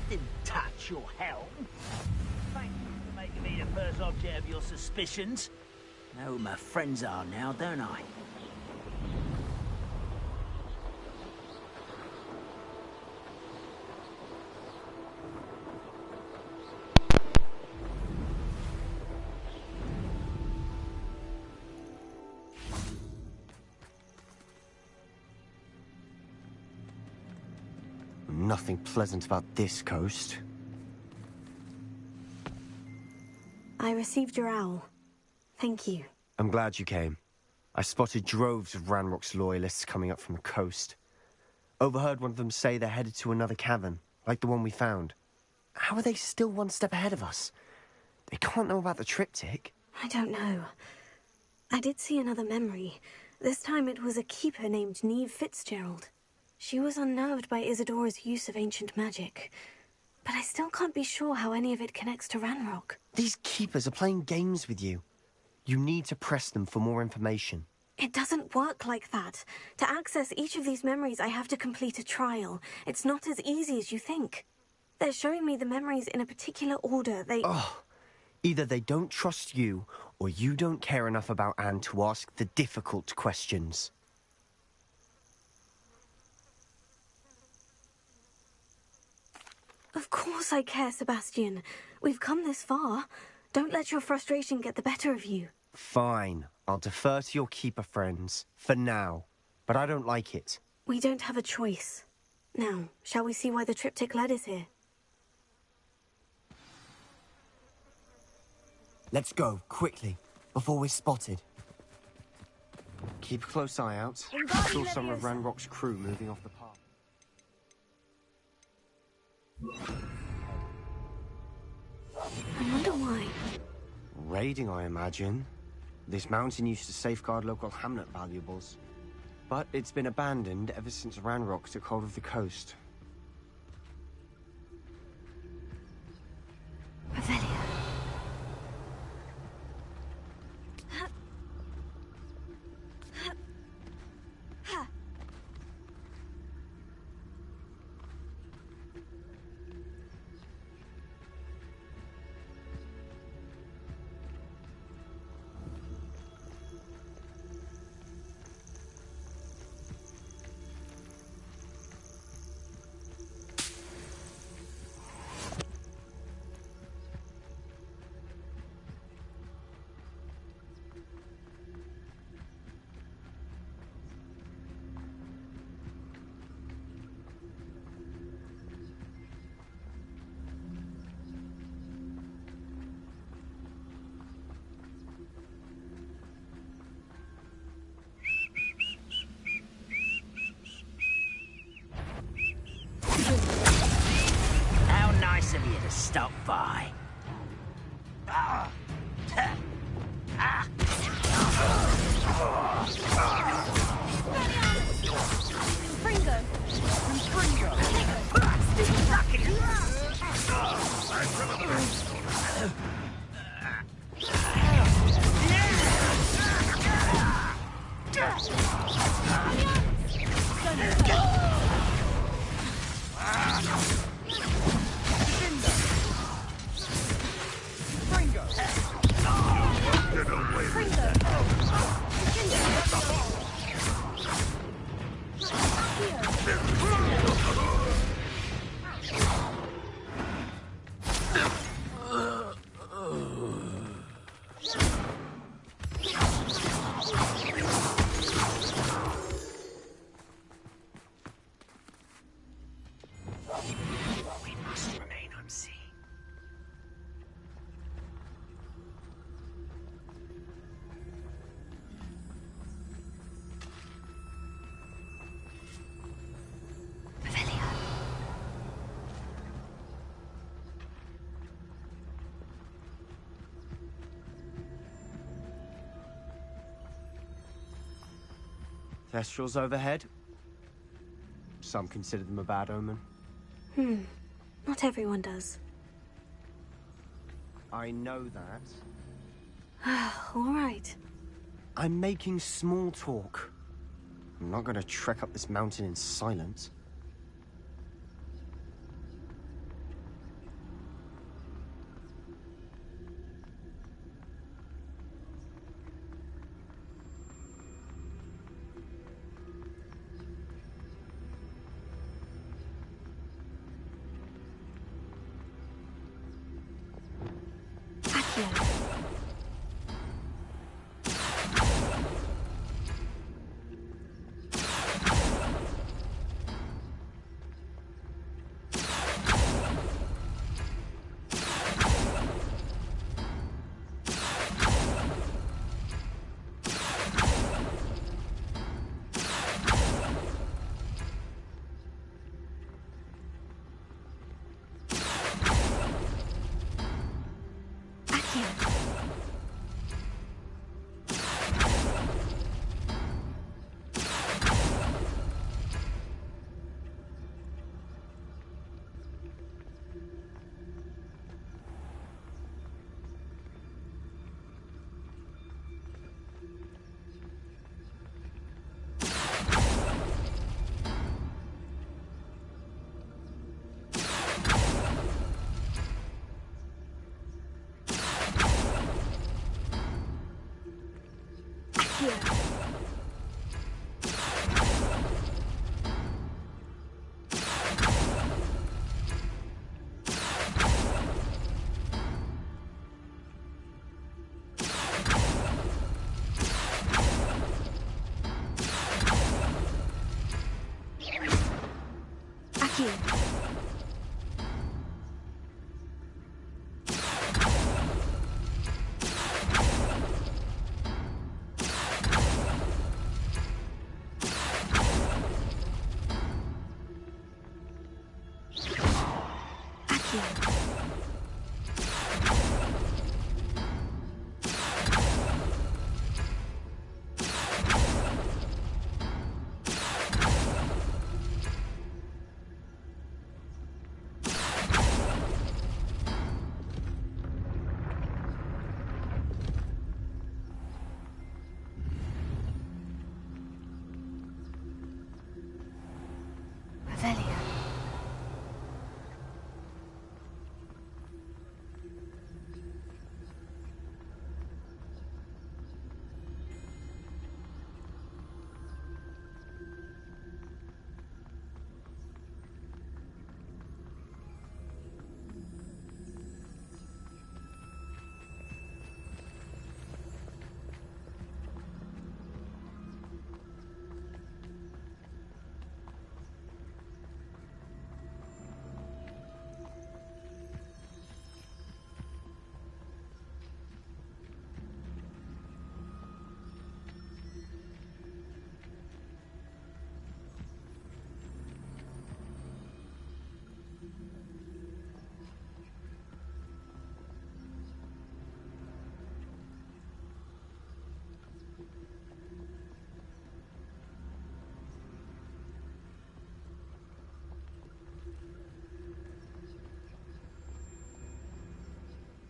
Didn't touch your helm. Thank you for making me the first object of your suspicions. Know who my friends are now, don't I? Nothing pleasant about this coast. I received your owl. Thank you. I'm glad you came. I spotted droves of Ranrock's loyalists coming up from the coast. Overheard one of them say they're headed to another cavern, like the one we found. How are they still one step ahead of us? They can't know about the triptych. I don't know. I did see another memory. This time it was a keeper named Neve Fitzgerald. She was unnerved by Isadora's use of ancient magic. But I still can't be sure how any of it connects to Ranrock. These keepers are playing games with you. You need to press them for more information. It doesn't work like that. To access each of these memories, I have to complete a trial. It's not as easy as you think. They're showing me the memories in a particular order. Either they don't trust you, or you don't care enough about Anne to ask the difficult questions. Of course I care, Sebastian. We've come this far. Don't let your frustration get the better of you. Fine. I'll defer to your keeper friends, for now. But I don't like it. We don't have a choice. Now, shall we see why the triptych led us here? Let's go, quickly. before we're spotted. Keep a close eye out. I saw some of Ranrock's crew moving off the path. I wonder why. Raiding, I imagine. This mountain used to safeguard local hamlet valuables. But it's been abandoned ever since Ranrock took hold of the coast. How nice of you to stop by. Thestrals overhead. Some consider them a bad omen. Not everyone does. I know that. All right. I'm making small talk. I'm not going to trek up this mountain in silence.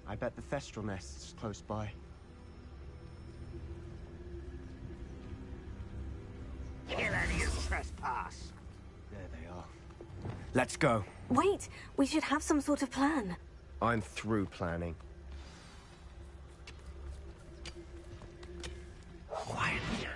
I bet the Thestral nest's close by. Get out of here, trespass! There they are. Let's go. Wait, we should have some sort of plan. I'm through planning. Quiet now.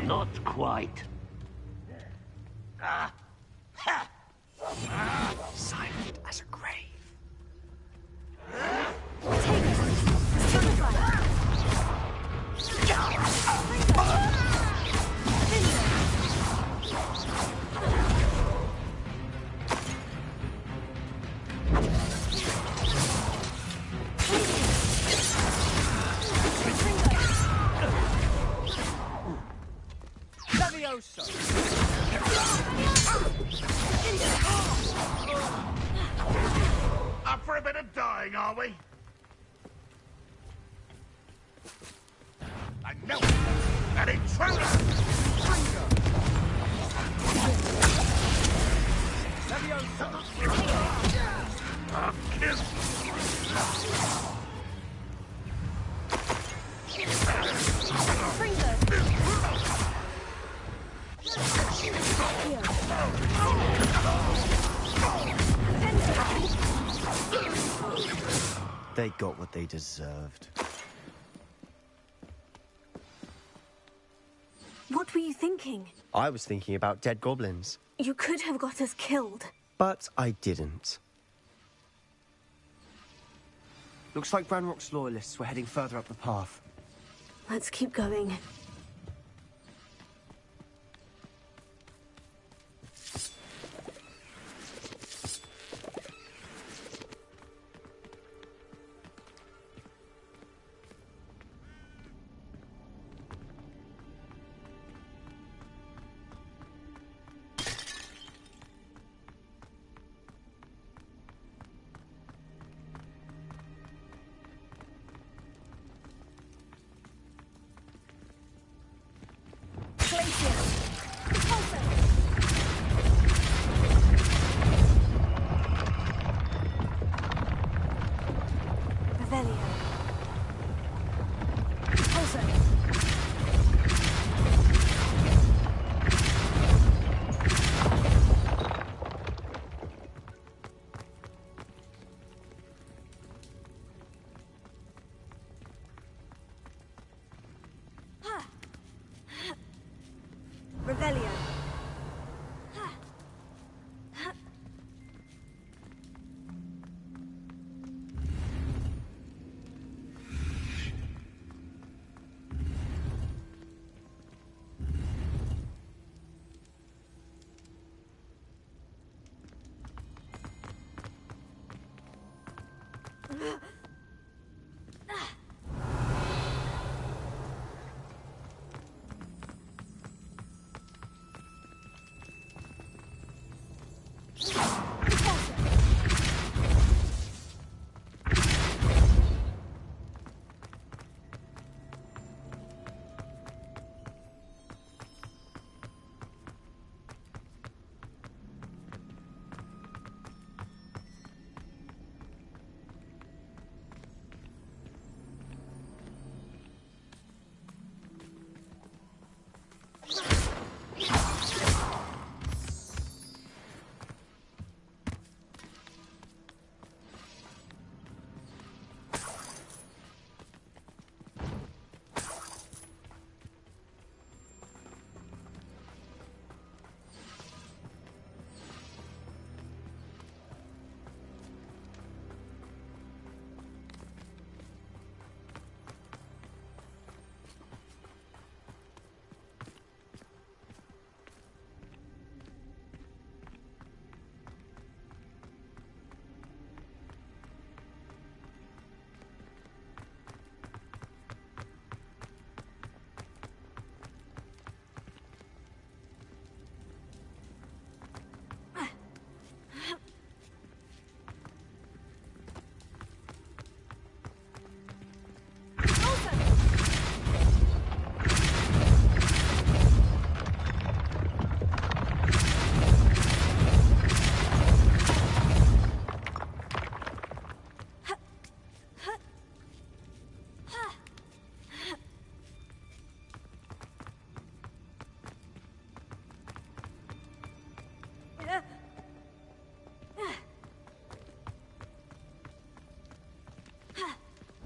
Not quite. Silent as a grave. Up for a bit of dying, are we? I know it! An intruder! They got what they deserved. What were you thinking? I was thinking about dead goblins. You could have got us killed. But I didn't. Looks like Branrock's loyalists were heading further up the path. Let's keep going. Revelio.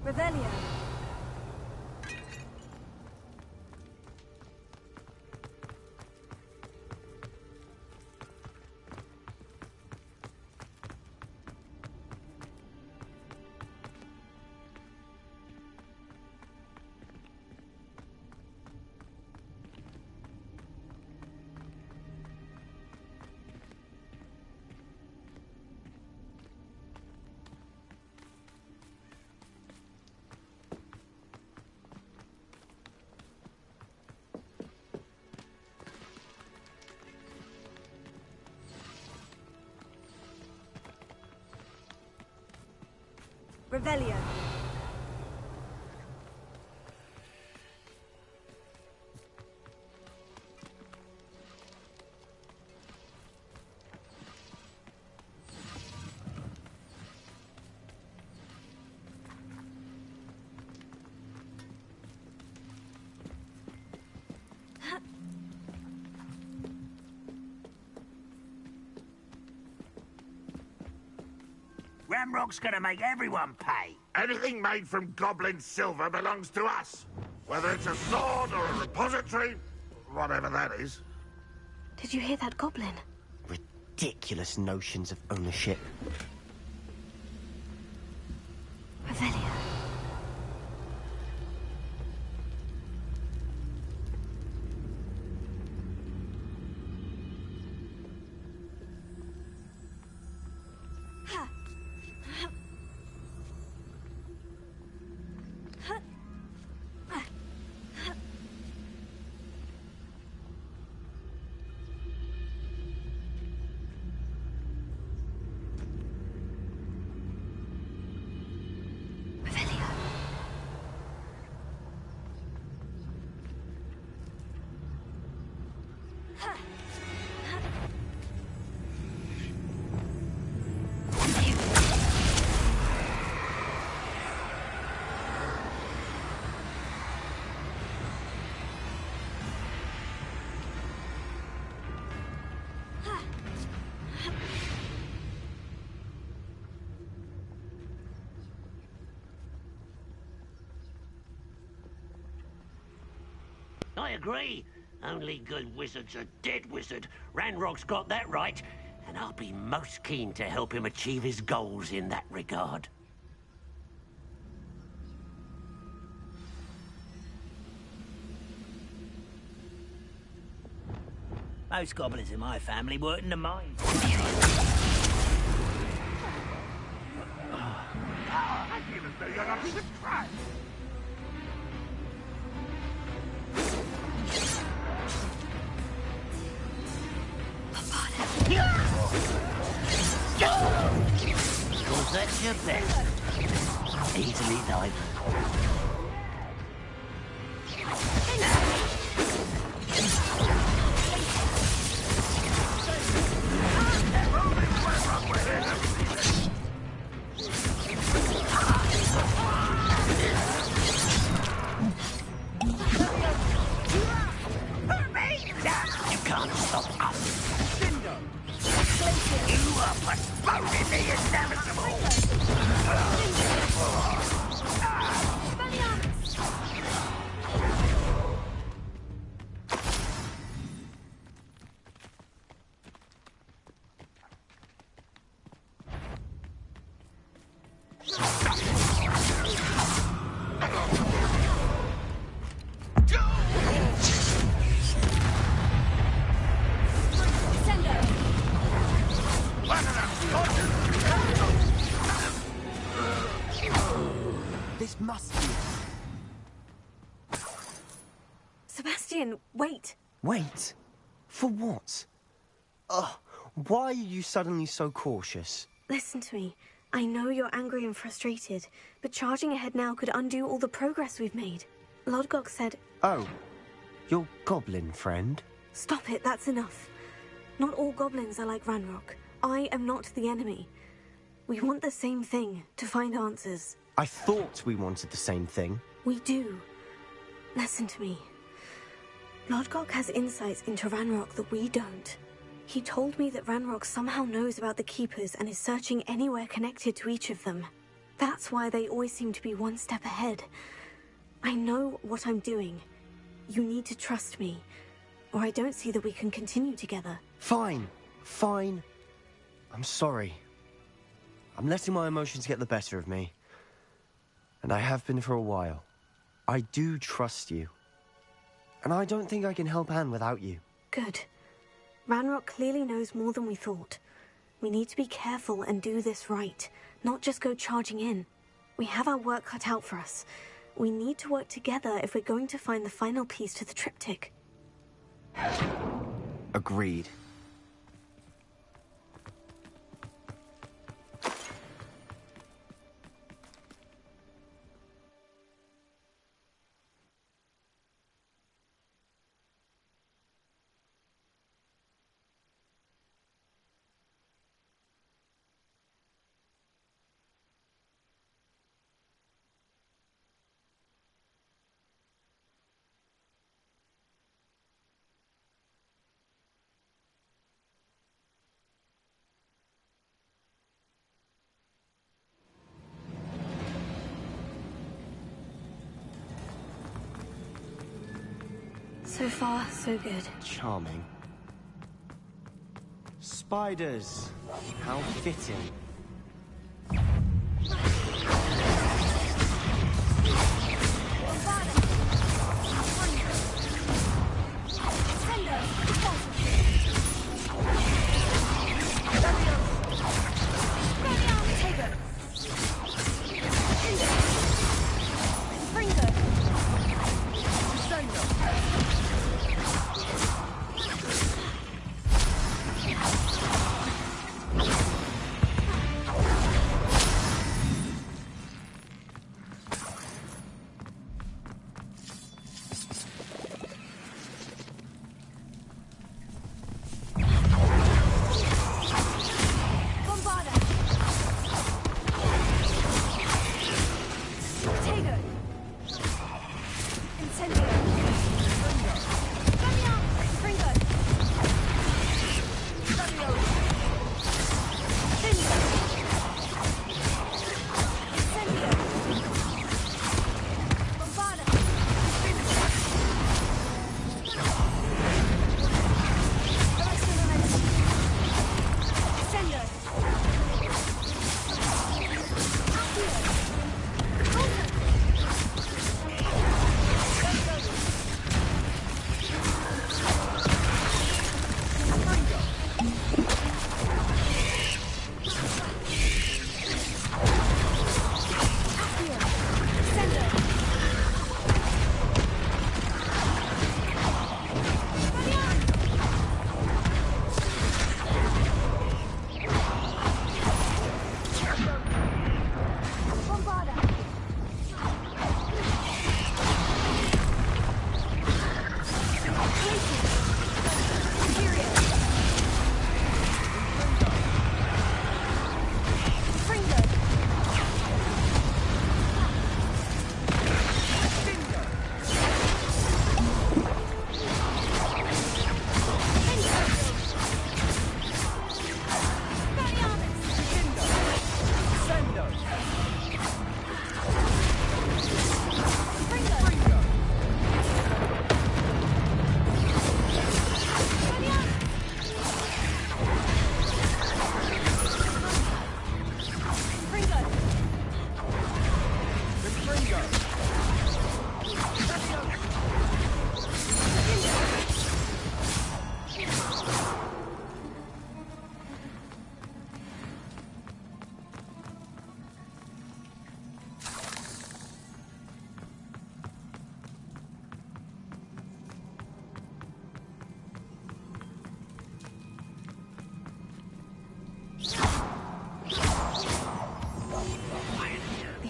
Revelio. Revelio. Ramrock's gonna make everyone pay. Anything made from goblin silver belongs to us. Whether it's a sword or a repository, whatever that is. Did you hear that goblin? Ridiculous notions of ownership. Revelio. I agree. Only good wizard's a dead wizard. Ranrock's got that right, and I'll be most keen to help him achieve his goals in that regard. Most goblins in my family work in the mines. I feel as though you're not even trying. Because that's your best. Easily died. You can't stop us. You are postponing the inevitable! This must be... Sebastian, wait. Wait? For what? Ugh, why are you suddenly so cautious? Listen to me. I know you're angry and frustrated, but charging ahead now could undo all the progress we've made. Lodgok said... Oh, your goblin friend? Stop it, that's enough. Not all goblins are like Ranrock. I am not the enemy. We want the same thing, to find answers. I thought we wanted the same thing. We do. Listen to me. Lodgok has insights into Ranrock that we don't. He told me that Ranrock somehow knows about the Keepers and is searching anywhere connected to each of them. That's why they always seem to be one step ahead. I know what I'm doing. You need to trust me, or I don't see that we can continue together. Fine. Fine. I'm sorry. I'm letting my emotions get the better of me. And I have been for a while. I do trust you. And I don't think I can help Anne without you. Good. Ranrock clearly knows more than we thought. We need to be careful and do this right, not just go charging in. We have our work cut out for us. We need to work together if we're going to find the final piece to the triptych. Agreed. So far, so good. Charming. Spiders. How fitting.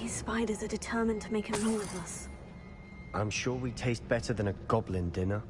Spiders are determined to make a meal of us. I'm sure we taste better than a goblin dinner.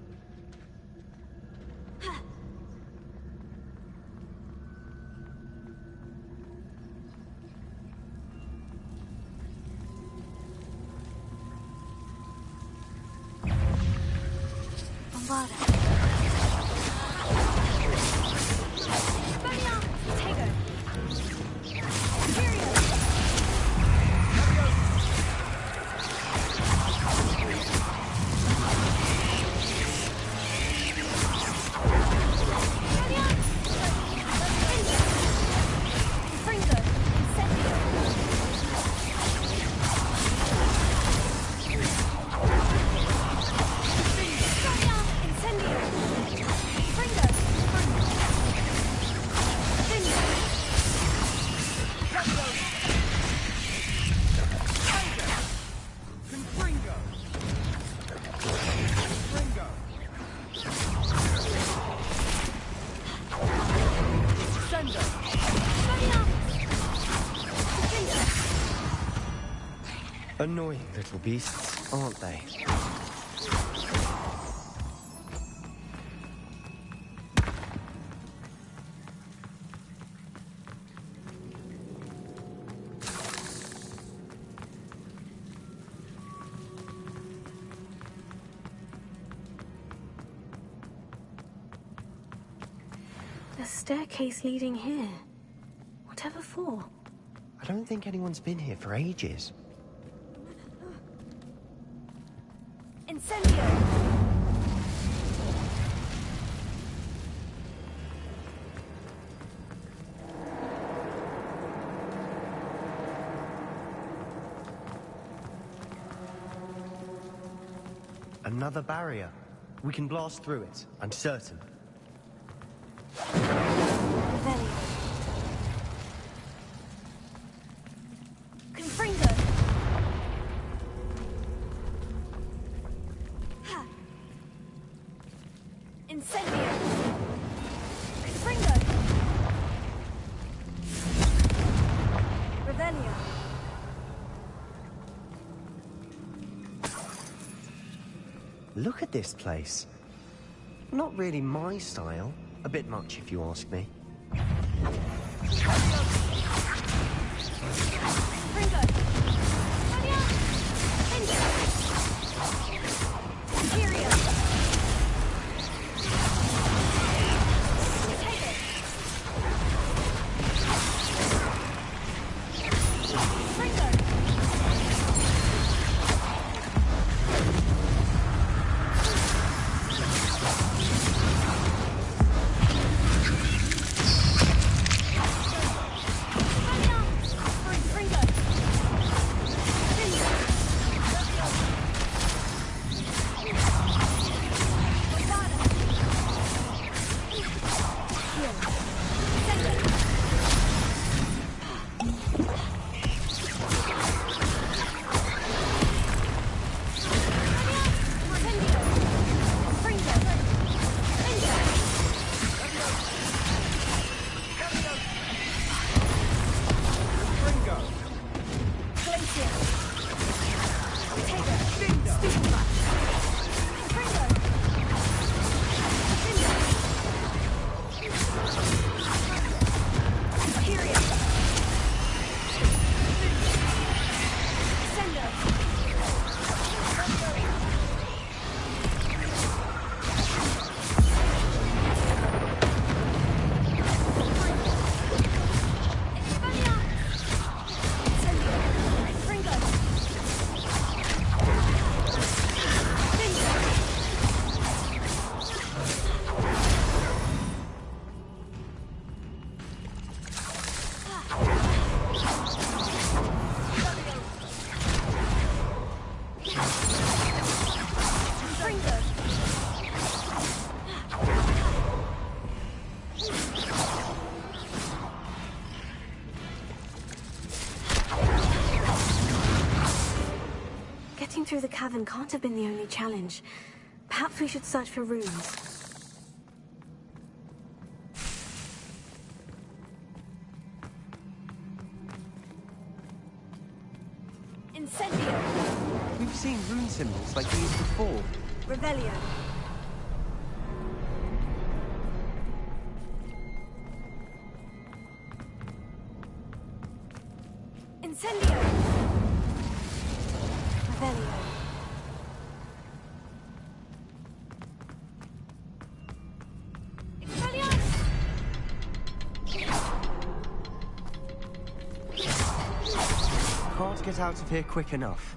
Annoying little beasts, aren't they? The staircase leading here. Whatever for? I don't think anyone's been here for ages. Incendio! Another barrier. We can blast through it, I'm certain. Confringo! Ha! Incendio! Confringo! Revelio! Look at this place. Not really my style. A bit much, if you ask me. Confringo! Imperio! Take it! Confringo! Getting through the cavern can't have been the only challenge. Perhaps we should search for runes. Incendio! We've seen rune symbols like these before. Revelio! Incendio! Revelio. Can't get out of here quick enough.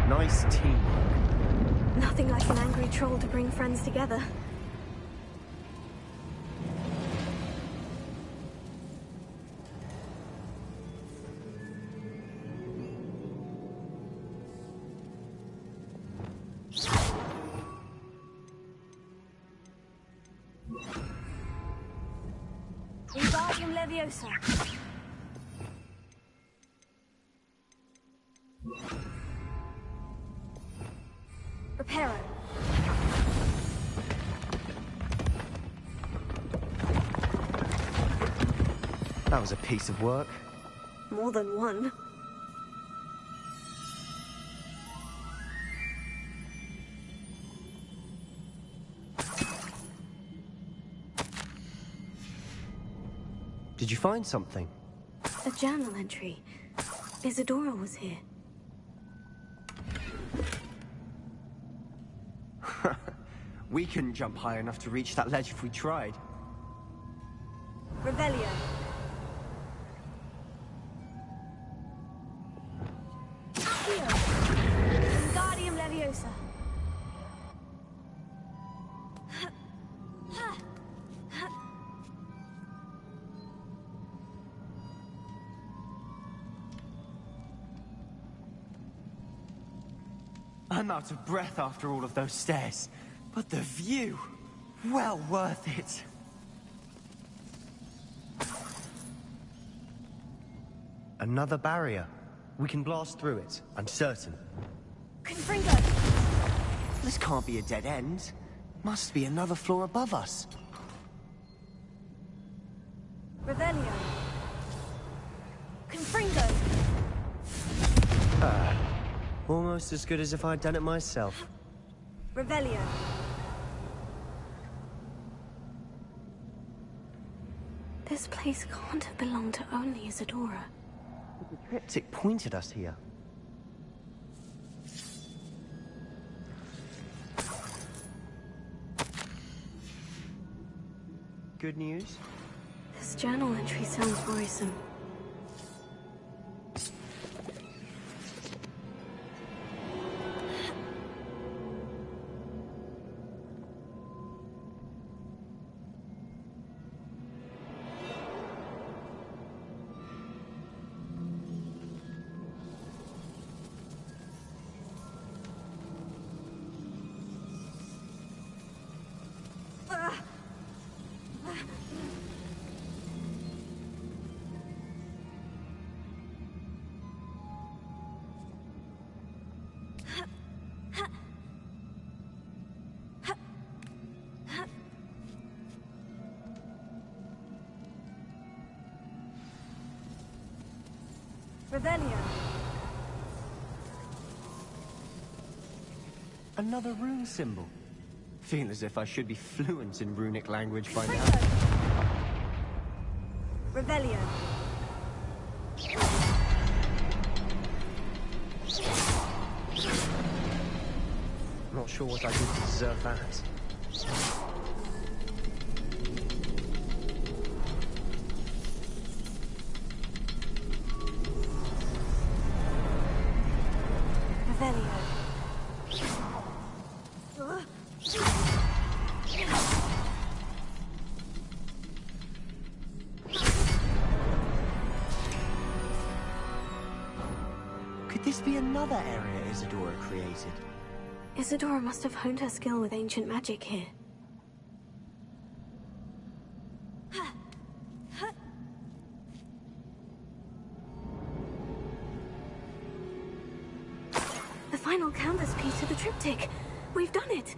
Nice teamwork. Nothing like an angry troll to bring friends together. Wingardium Leviosa. Reparo. That was a piece of work. More than one. Did you find something? A journal entry. Isadora was here. We couldn't jump high enough to reach that ledge if we tried. Revelio. Accio. Wingardium Leviosa. I'm out of breath after all of those stairs. But the view, well worth it. Another barrier. We can blast through it, I'm certain. Confringo. This can't be a dead end. Must be another floor above us. Revelio. Confringo. Almost as good as if I'd done it myself. Revelio. This place can't have belonged to only Isadora. The triptych pointed us here. Good news? This journal entry sounds worrisome. Revelio. Another rune symbol. Feel as if I should be fluent in runic language by now. Revelio. Not sure what I did to deserve that. Revelio. Could this be another area Isadora created? Isadora must have honed her skill with ancient magic here. The final canvas piece to the triptych. We've done it.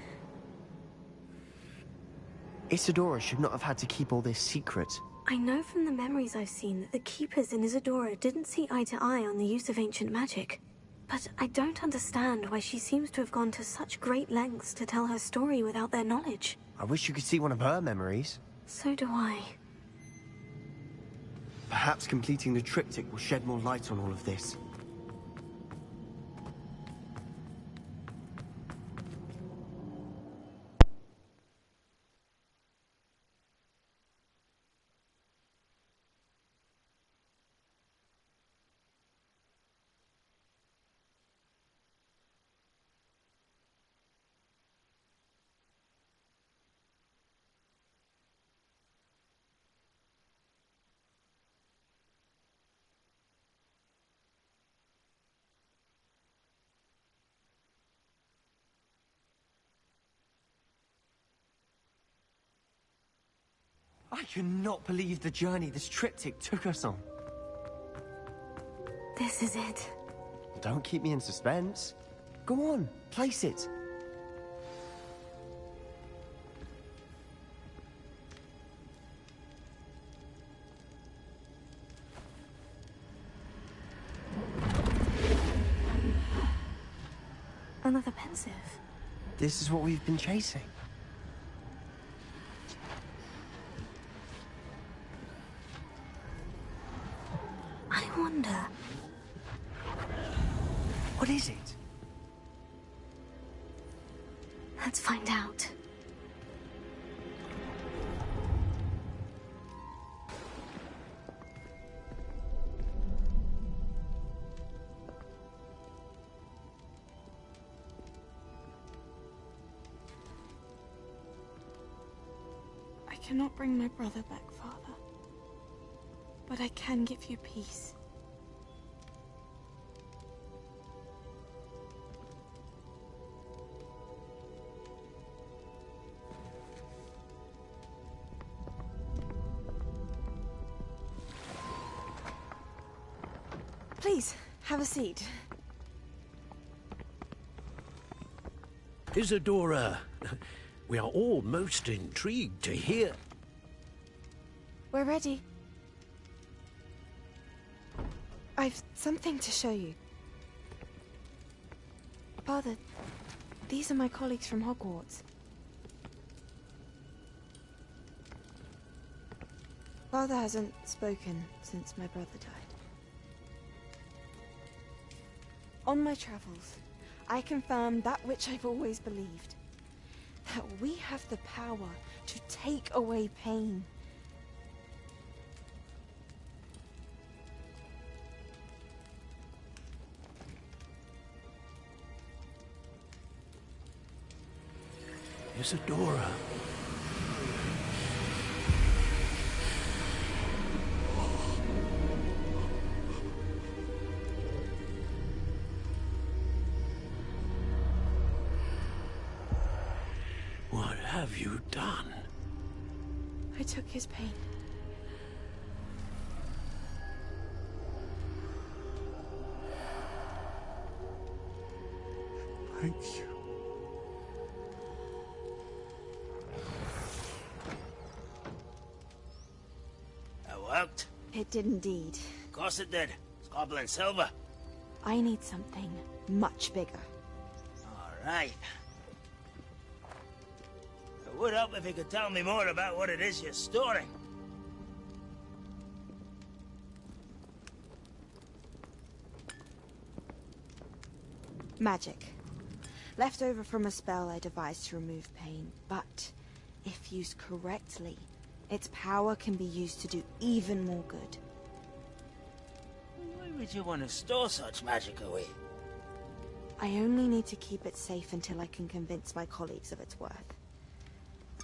Isadora should not have had to keep all this secret. I know from the memories I've seen that the Keepers in Isadora didn't see eye to eye on the use of ancient magic. But I don't understand why she seems to have gone to such great lengths to tell her story without their knowledge. I wish you could see one of her memories. So do I. Perhaps completing the triptych will shed more light on all of this. I cannot believe the journey this triptych took us on. This is it. Don't keep me in suspense. Go on, place it. Another pensive. This is what we've been chasing. I wonder... What is it? Let's find out. I cannot bring my brother back, Father. But I can give you peace. Please, have a seat. Isadora, we are all most intrigued to hear. We're ready. I've something to show you. Father, these are my colleagues from Hogwarts. Father hasn't spoken since my brother died. On my travels, I confirmed that which I've always believed. That we have the power to take away pain. Isadora. What have you done? I took his pain. Thank you. That worked? It did indeed. Of course it did. It's Goblin silver. I need something much bigger. All right. It would help if you could tell me more about what it is you're storing. Magic. Left over from a spell I devised to remove pain, but if used correctly, its power can be used to do even more good. Why would you want to store such magic away? I only need to keep it safe until I can convince my colleagues of its worth.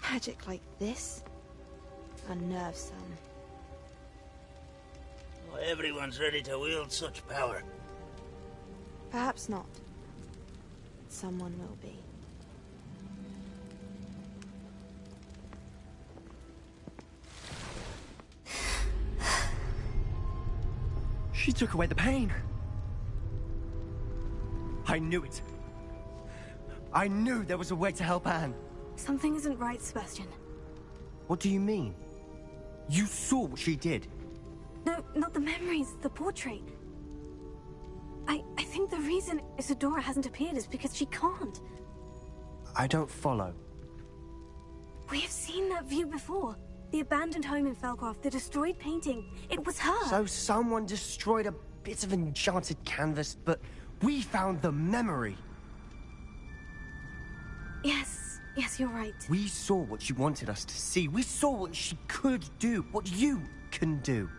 Magic like this unnerves some. Not everyone's ready to wield such power. Perhaps not. Someone will be. She took away the pain. I knew it. I knew there was a way to help Anne. Something isn't right, Sebastian. What do you mean? You saw what she did. No, not the memories, the portrait. I think the reason Isadora hasn't appeared is because she can't. I don't follow. We have seen that view before. The abandoned home in Felcroft, the destroyed painting. It was her. So someone destroyed a bit of enchanted canvas, but we found the memory. Yes, you're right. We saw what she wanted us to see. We saw what she could do, what you can do.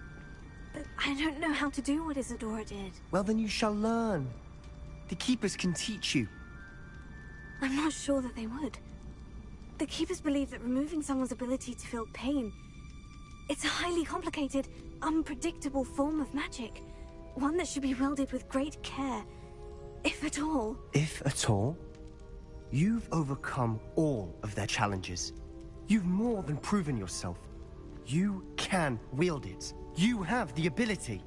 But I don't know how to do what Isadora did. Well, then you shall learn. The Keepers can teach you. I'm not sure that they would. The Keepers believe that removing someone's ability to feel pain, it's a highly complicated, unpredictable form of magic. One that should be wielded with great care, if at all. If at all? You've overcome all of their challenges. You've more than proven yourself. You can wield it. You have the ability.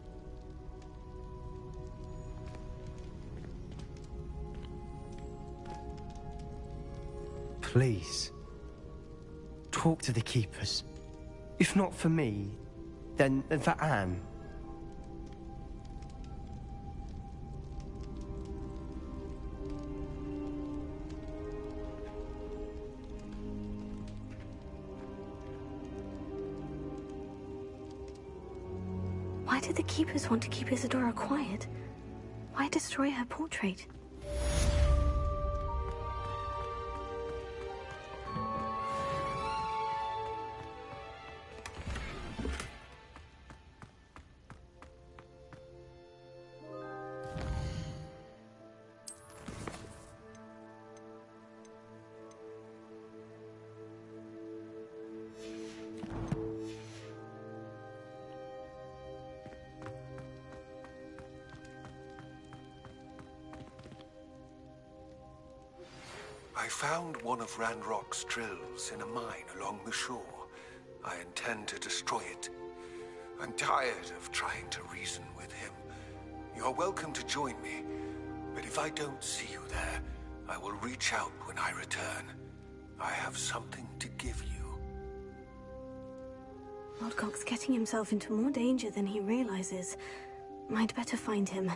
Please, talk to the Keepers. If not for me, then for Anne. Why did the Keepers want to keep Isadora quiet? Why destroy her portrait? I found one of Ranrock's drills in a mine along the shore. I intend to destroy it. I'm tired of trying to reason with him. You're welcome to join me, but if I don't see you there, I will reach out when I return. I have something to give you. Lodgok's getting himself into more danger than he realizes. Might better find him.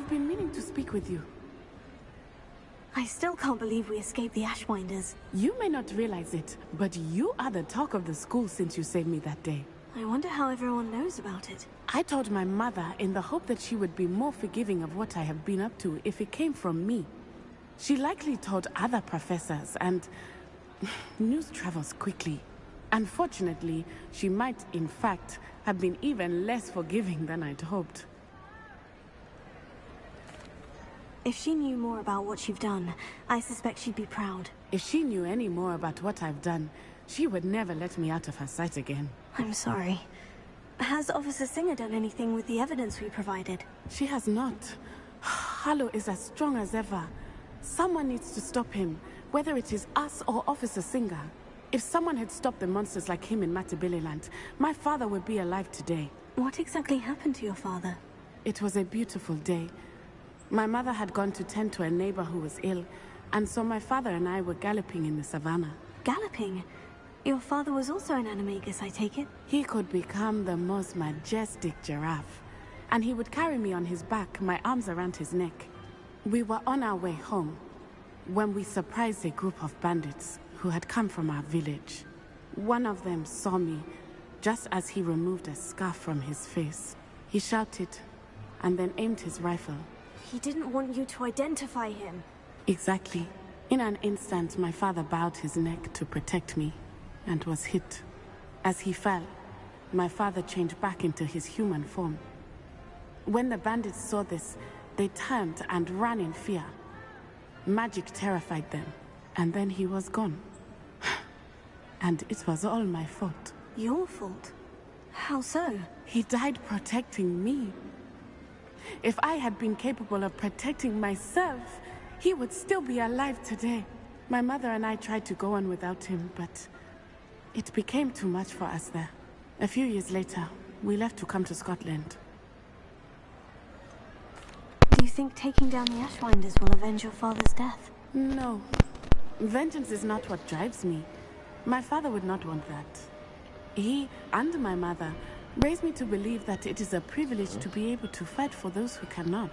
I've been meaning to speak with you. I still can't believe we escaped the Ashwinders. You may not realize it, but you are the talk of the school since you saved me that day. I wonder how everyone knows about it. I told my mother in the hope that she would be more forgiving of what I have been up to if it came from me. She likely told other professors, and news travels quickly. Unfortunately, she might, in fact, have been even less forgiving than I'd hoped. If she knew more about what you've done, I suspect she'd be proud. If she knew any more about what I've done, she would never let me out of her sight again. I'm sorry. Has Officer Singer done anything with the evidence we provided? She has not. Harlow is as strong as ever. Someone needs to stop him, whether it is us or Officer Singer. If someone had stopped the monsters like him in Matabeleland, my father would be alive today. What exactly happened to your father? It was a beautiful day. My mother had gone to tend to a neighbor who was ill, and so my father and I were galloping in the savannah. Galloping? Your father was also an animagus, I take it? He could become the most majestic giraffe, and he would carry me on his back, my arms around his neck. We were on our way home when we surprised a group of bandits who had come from our village. One of them saw me just as he removed a scarf from his face. He shouted and then aimed his rifle. He didn't want you to identify him. Exactly. In an instant, my father bowed his neck to protect me and was hit. As he fell, my father changed back into his human form. When the bandits saw this, they turned and ran in fear. Magic terrified them, and then he was gone. And it was all my fault. Your fault? How so? He died protecting me. If I had been capable of protecting myself, he would still be alive today. My mother and I tried to go on without him, but it became too much for us there. A few years later, we left to come to Scotland. Do you think taking down the Ashwinders will avenge your father's death? No. Vengeance is not what drives me. My father would not want that. He and my mother raised me to believe that it is a privilege to be able to fight for those who cannot.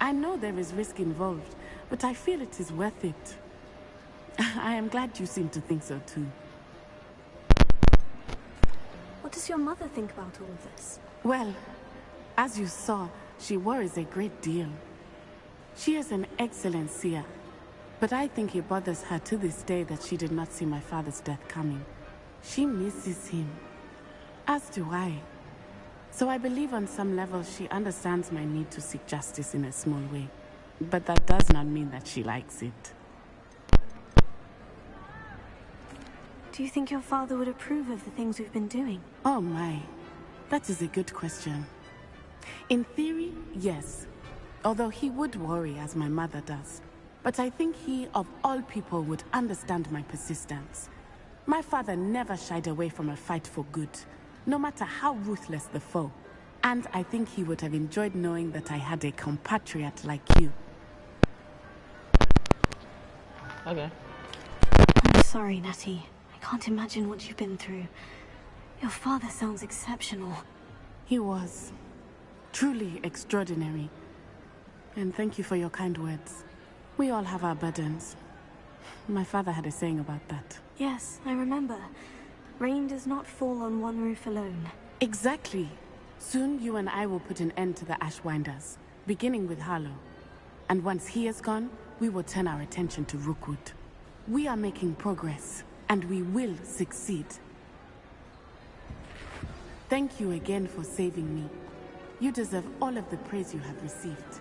I know there is risk involved, but I feel it is worth it. I am glad you seem to think so too. What does your mother think about all of this? Well, as you saw, she worries a great deal. She is an excellent seer, but I think it bothers her to this day that she did not see my father's death coming. She misses him, as do I. So I believe on some level she understands my need to seek justice in a small way. But that does not mean that she likes it. Do you think your father would approve of the things we've been doing? Oh my, that is a good question. In theory, yes. Although he would worry as my mother does. But I think he, of all people, would understand my persistence. My father never shied away from a fight for good, no matter how ruthless the foe. And I think he would have enjoyed knowing that I had a compatriot like you. Okay. I'm sorry, Natty. I can't imagine what you've been through. Your father sounds exceptional. He was. Truly extraordinary. And thank you for your kind words. We all have our burdens. My father had a saying about that. Yes, I remember. Rain does not fall on one roof alone. Exactly. Soon you and I will put an end to the Ashwinders, beginning with Harlow. And once he is gone, we will turn our attention to Rookwood. We are making progress, and we will succeed. Thank you again for saving me. You deserve all of the praise you have received.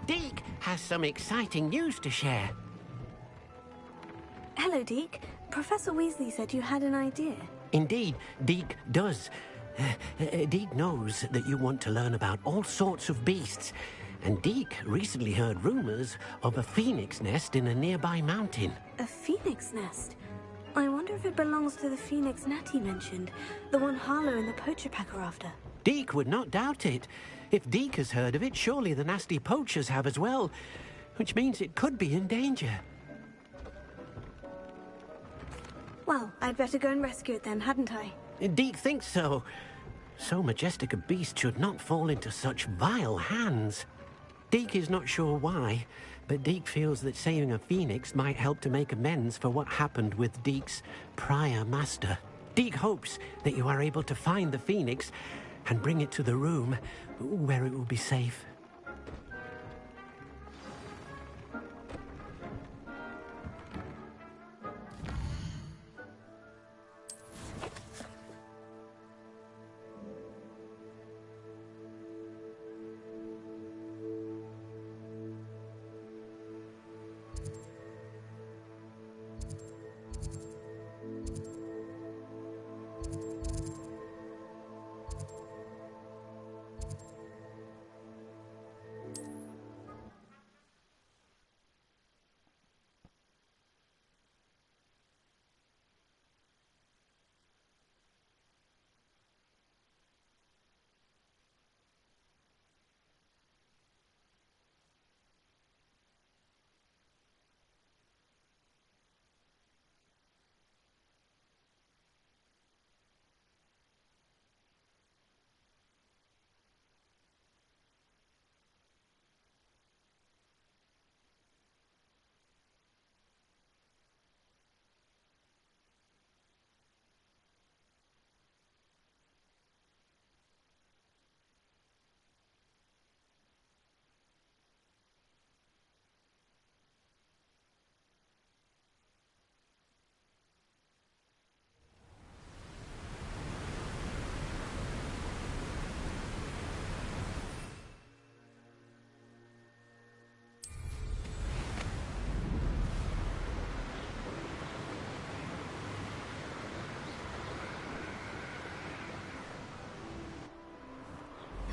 Deke has some exciting news to share. Hello, Deke. Professor Weasley said you had an idea. Indeed, Deke does. Deke knows that you want to learn about all sorts of beasts, and Deke recently heard rumors of a phoenix nest in a nearby mountain. A phoenix nest? I wonder if it belongs to the phoenix Natty mentioned, the one Harlow and the poacher pack are after. Deke would not doubt it. If Deke has heard of it, surely the nasty poachers have as well, which means it could be in danger. Well, I'd better go and rescue it then, hadn't I? Deke thinks so. So majestic a beast should not fall into such vile hands. Deke is not sure why, but Deke feels that saving a phoenix might help to make amends for what happened with Deke's prior master. Deke hopes that you are able to find the phoenix and bring it to the room where it will be safe.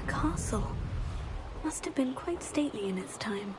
The castle must have been quite stately in its time.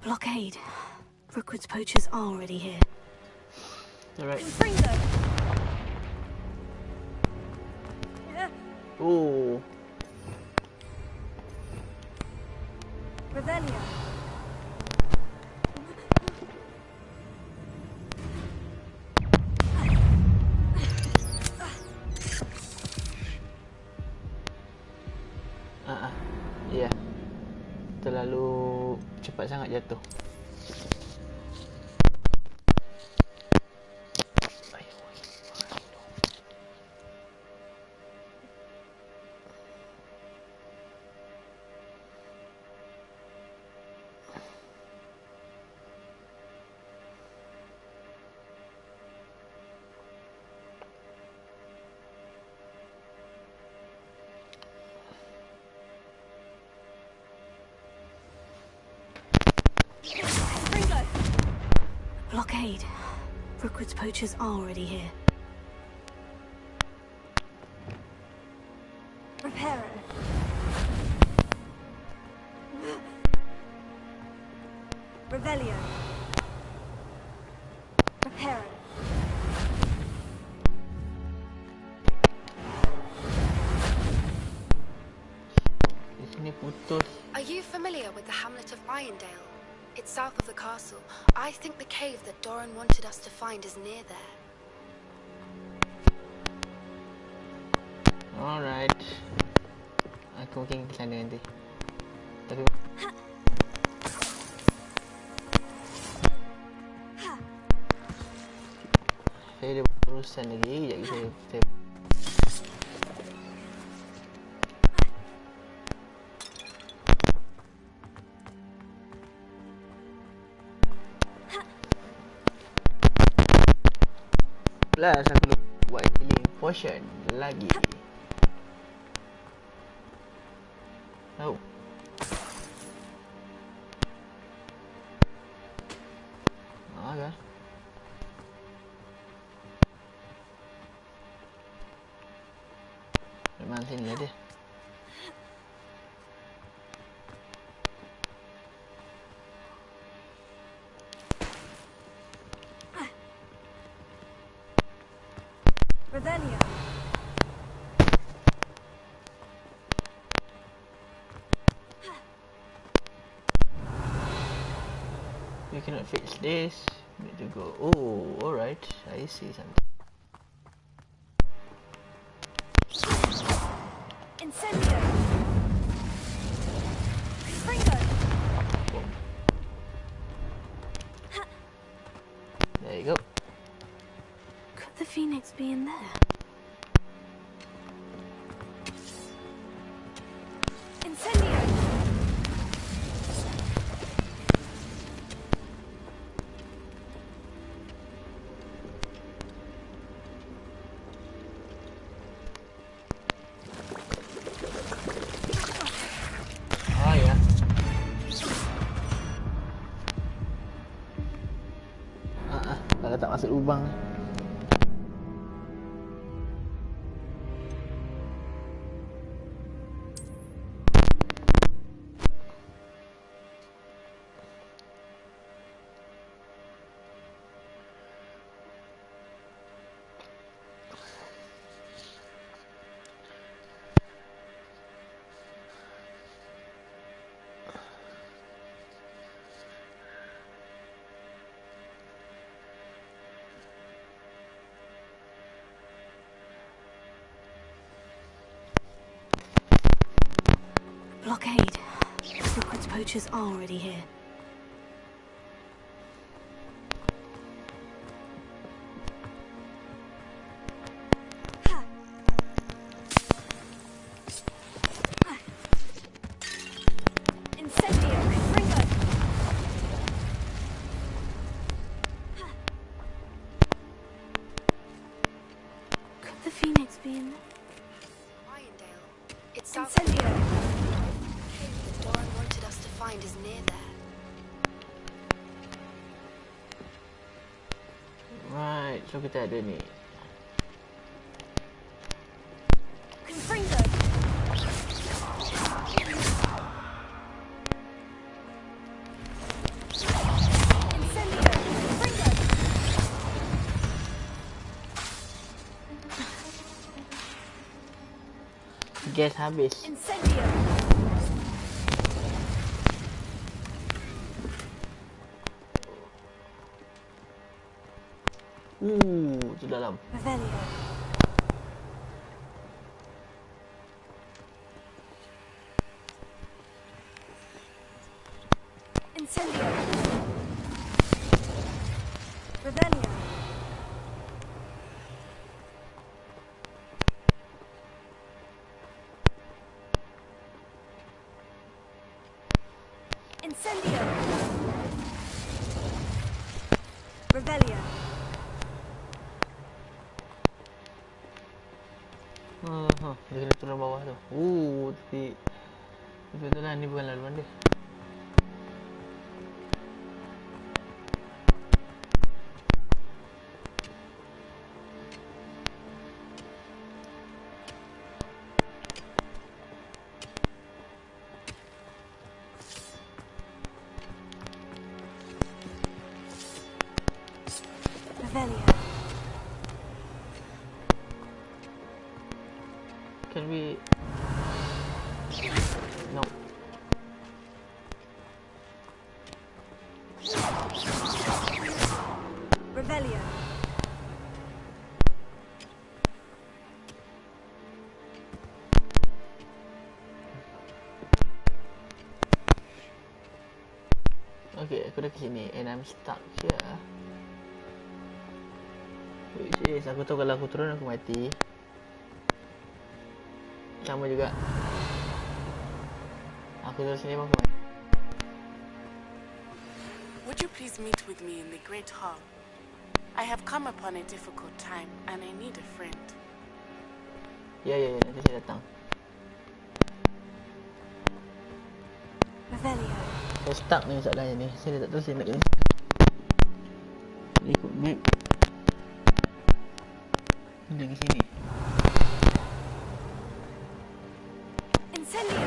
Blockade. Rookwood's poachers are already here. Alright. Bring them. Oh. Revelio. Ya. Terlalu cepat sangat jatuh. Bring Blockade. Rookwood's poachers are already here. Reparo. Revelio. Reparo. Are you familiar with the hamlet of Irondale? It's south of the castle. I think the cave that Doran wanted us to find is near there. Alright. Aku mungkin ke sana nanti. Tapi saya ada urusan lagi. Sekejap lagi saya plus aku buat healing potion lagi. Oh. Okay. Memang sini ada. Revelio. You cannot fix this. Need to go. Oh, alright. I see something. Incendio. Confringo. There you go. Could the phoenix be in there? Incendio. Oh ya. Kalau tak masuk lubang. Blockade. Rookwood's poachers are already here. Incendio. Confringo. Could the phoenix be in there? Irondale. It's south Incendio. The cave that Doran wanted us to find is near there. Right, so kita ada ni. Confringo. Incendio. Confringo. Gas habis. Incendio. Tu dalam. Revelio. Incendio. Revelio. Incendio. Revelio. Dia kena turun bawah tu. Tapi betul lah, ni bukan laluan dia. Okay, aku dah ke sini and I'm stuck here. Which is, aku tahu kalau aku turun aku mati. Sama juga. Aku turun sini pun aku mati. Would you please meet with me in the Great Hall? I have come upon a difficult time and I need a friend. Ya, nanti saya datang. Revelio. Saya stuck ni soalannya ni. Saya tak tahu saya nak kena ikut map. Dia ke sini. Incendio.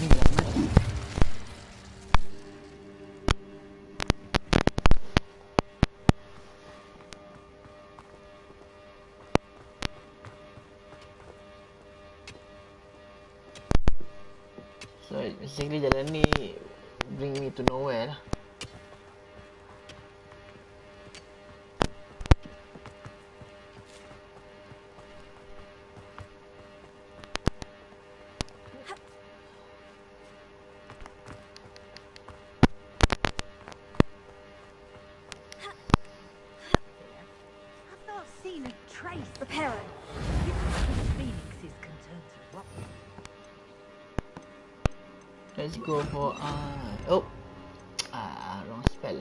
Ini dah mati. So basically jalan ni bring me to nowhere lah. I've not seen a trace. Reparo. Phoenix is concerned. What? Let's go for wrong spell.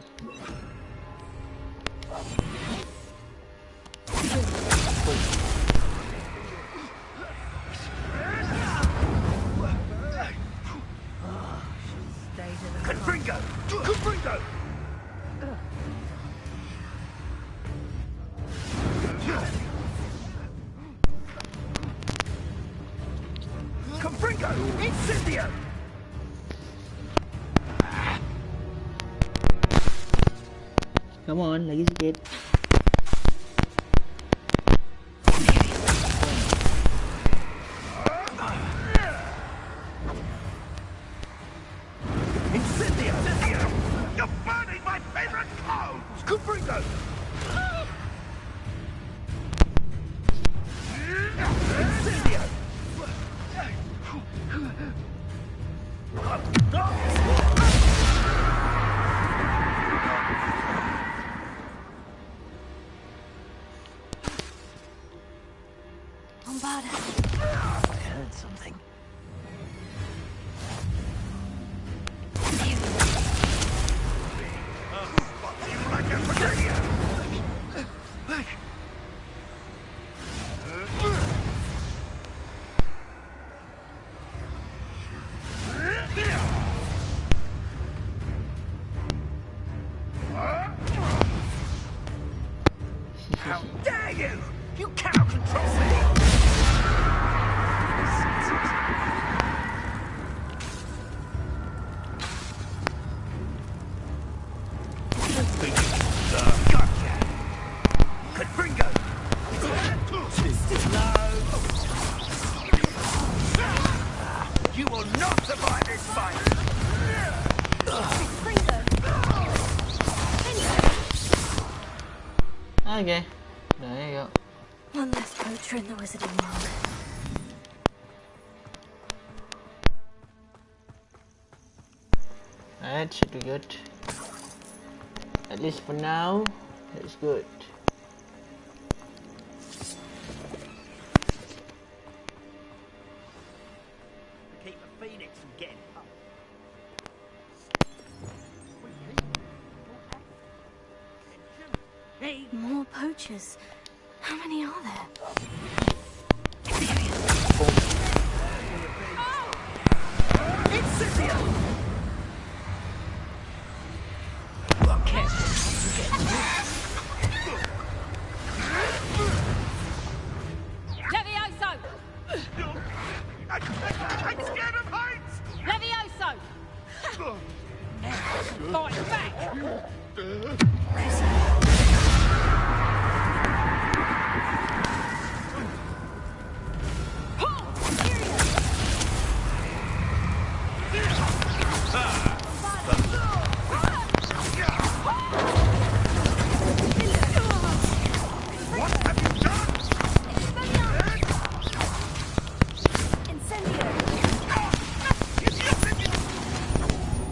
Confringo! Confringo! Confringo! Incendio! Come on, lagi sikit. Incendio! You're burning my favorite clothes! Confringo! Incendio! Bombarda. I heard something. How dare you! You cannot control me! Gotcha! Confringo! You will not survive this fight! Okay. There you go. One less poacher in the wizarding world. That should be good. At least for now, that's good. Keep the phoenix from getting up. Hey, more poachers. How many are there? Incendio! Levioso! I'm scared of heights! Levioso! Fight back!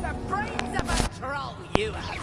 The brains of a you have.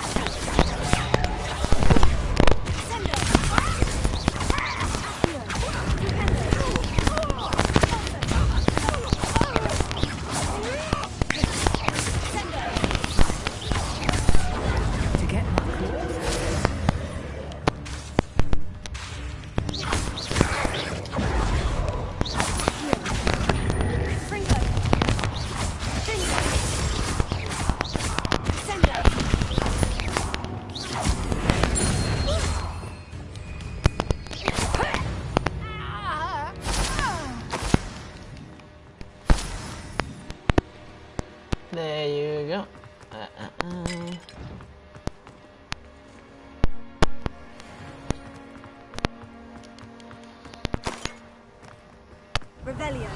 There you go. Revelio.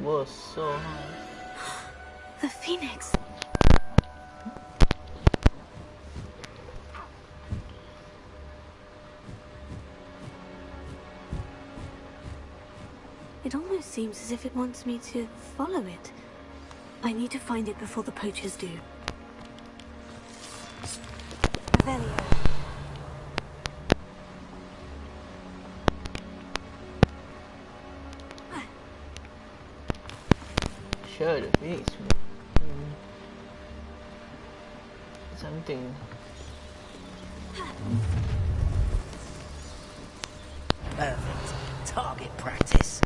Was so hard. The Phoenix. It almost seems as if it wants me to follow it. I need to find it before the poachers do. Revelio. Sure, the Phoenix. Something. Perfect. Target practice.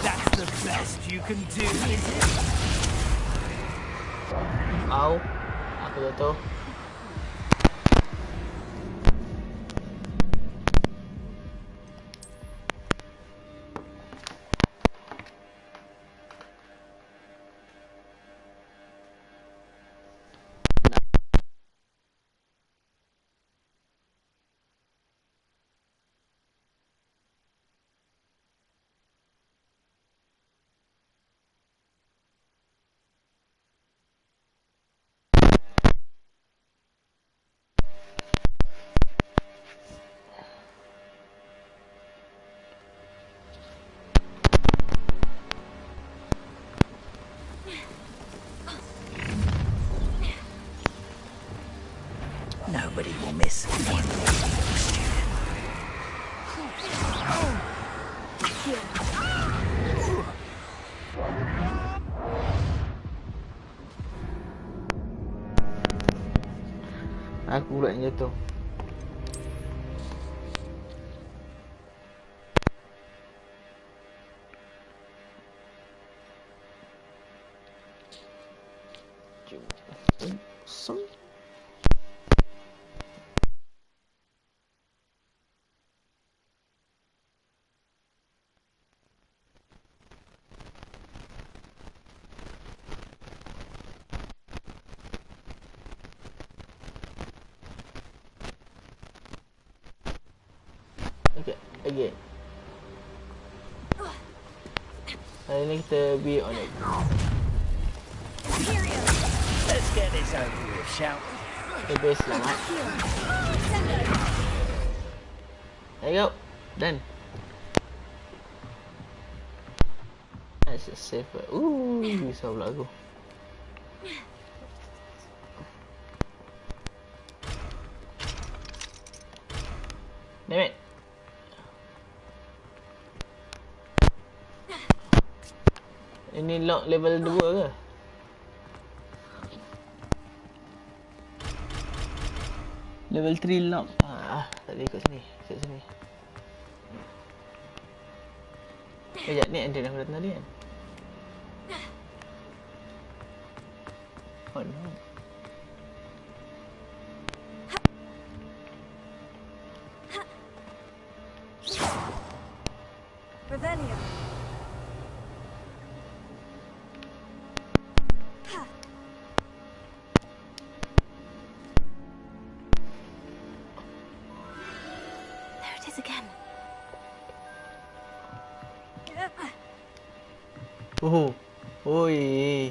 That's the best you can do, is it? Ow. Aku jatuh. Nobody will miss one student. Aku pula yang jatuh. Okay, again. Hari ni kita be on it. Let's get this over with, shall we? Lebih selamat. There you go. Done. That's just safer. Ooh, bisa pula aku. Damn it. Ini lock level 2 ke? Level 3 lock. Tak boleh ikut sini. Ikut sini. Sekejap ni entrance aku datang tadi kan? Oh no. Revelio. There it is again. Oh. Oi.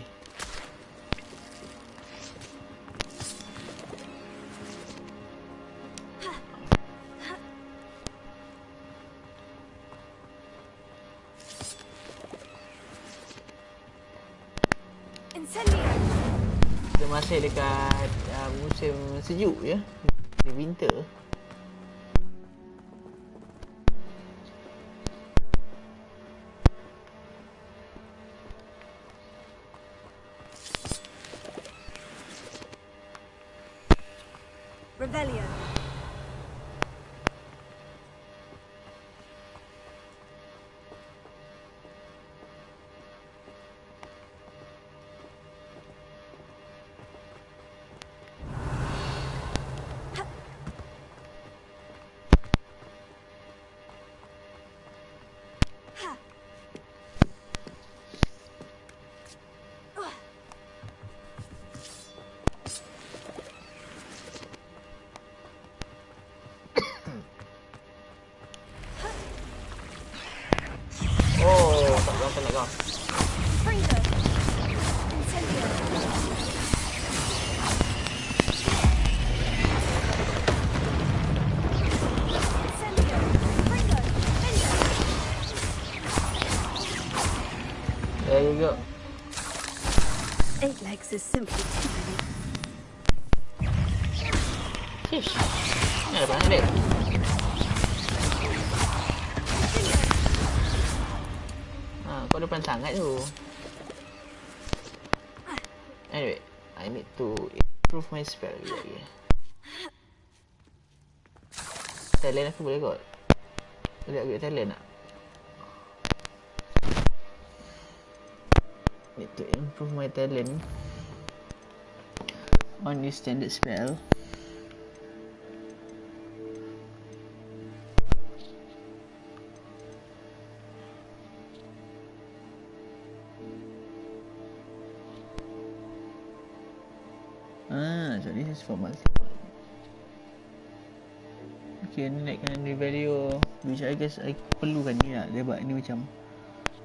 masih dekat musim sejuk ya. Di winter. Revelio. Oh, tak kau. Springer. Incendio. Incendio. Springer. There you go. 8 legs is simply too many. Fish. Ni ada banyak dek. Kau depan sangat tu. Anyway, I need to improve my spell lagi. Talent aku boleh kot. Boleh upgrade talent tak? Need to improve my talent on this standard spell. So this is for multiple. Okay, ni naikkan ni value, which I guess I perlukan ni lah. Sebab ni macam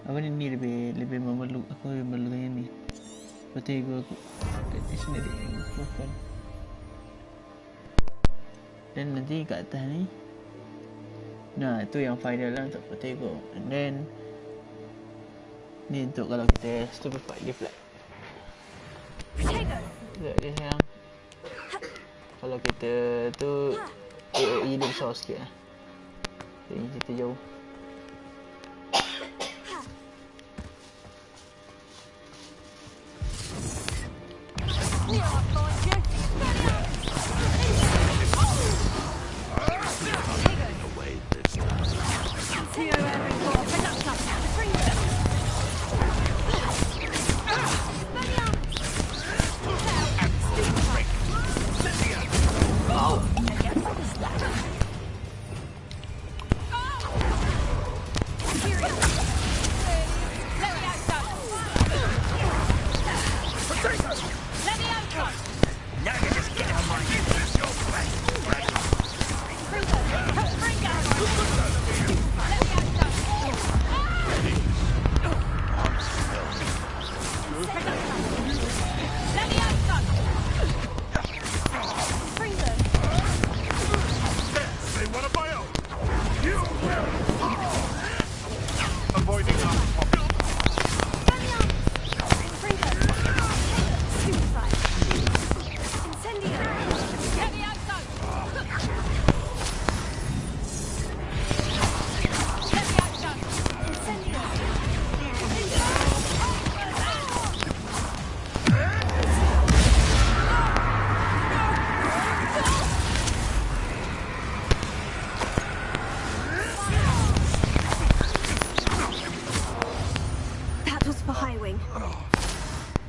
apa ni lebih memerlukan, aku lebih memerlukan yang ni. Betul aku kat sini dia improvekan. Dan nanti kat atas ni, nah itu yang final lah untuk potato. And then ni untuk kalau kita stupefy dia flat. Lihat dia sayang. Kalau kita tu AOE dia besar sikit lah. Jadi kita jauh.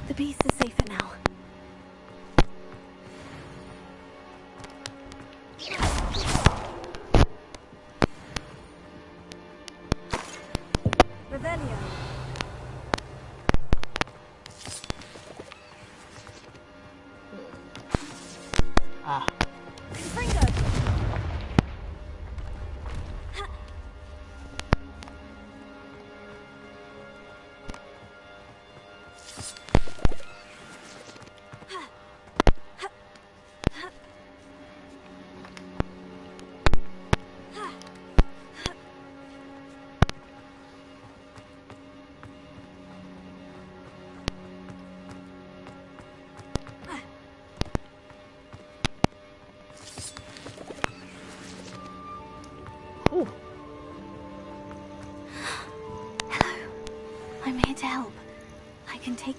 The beast is safer now. Revelio. Confringo.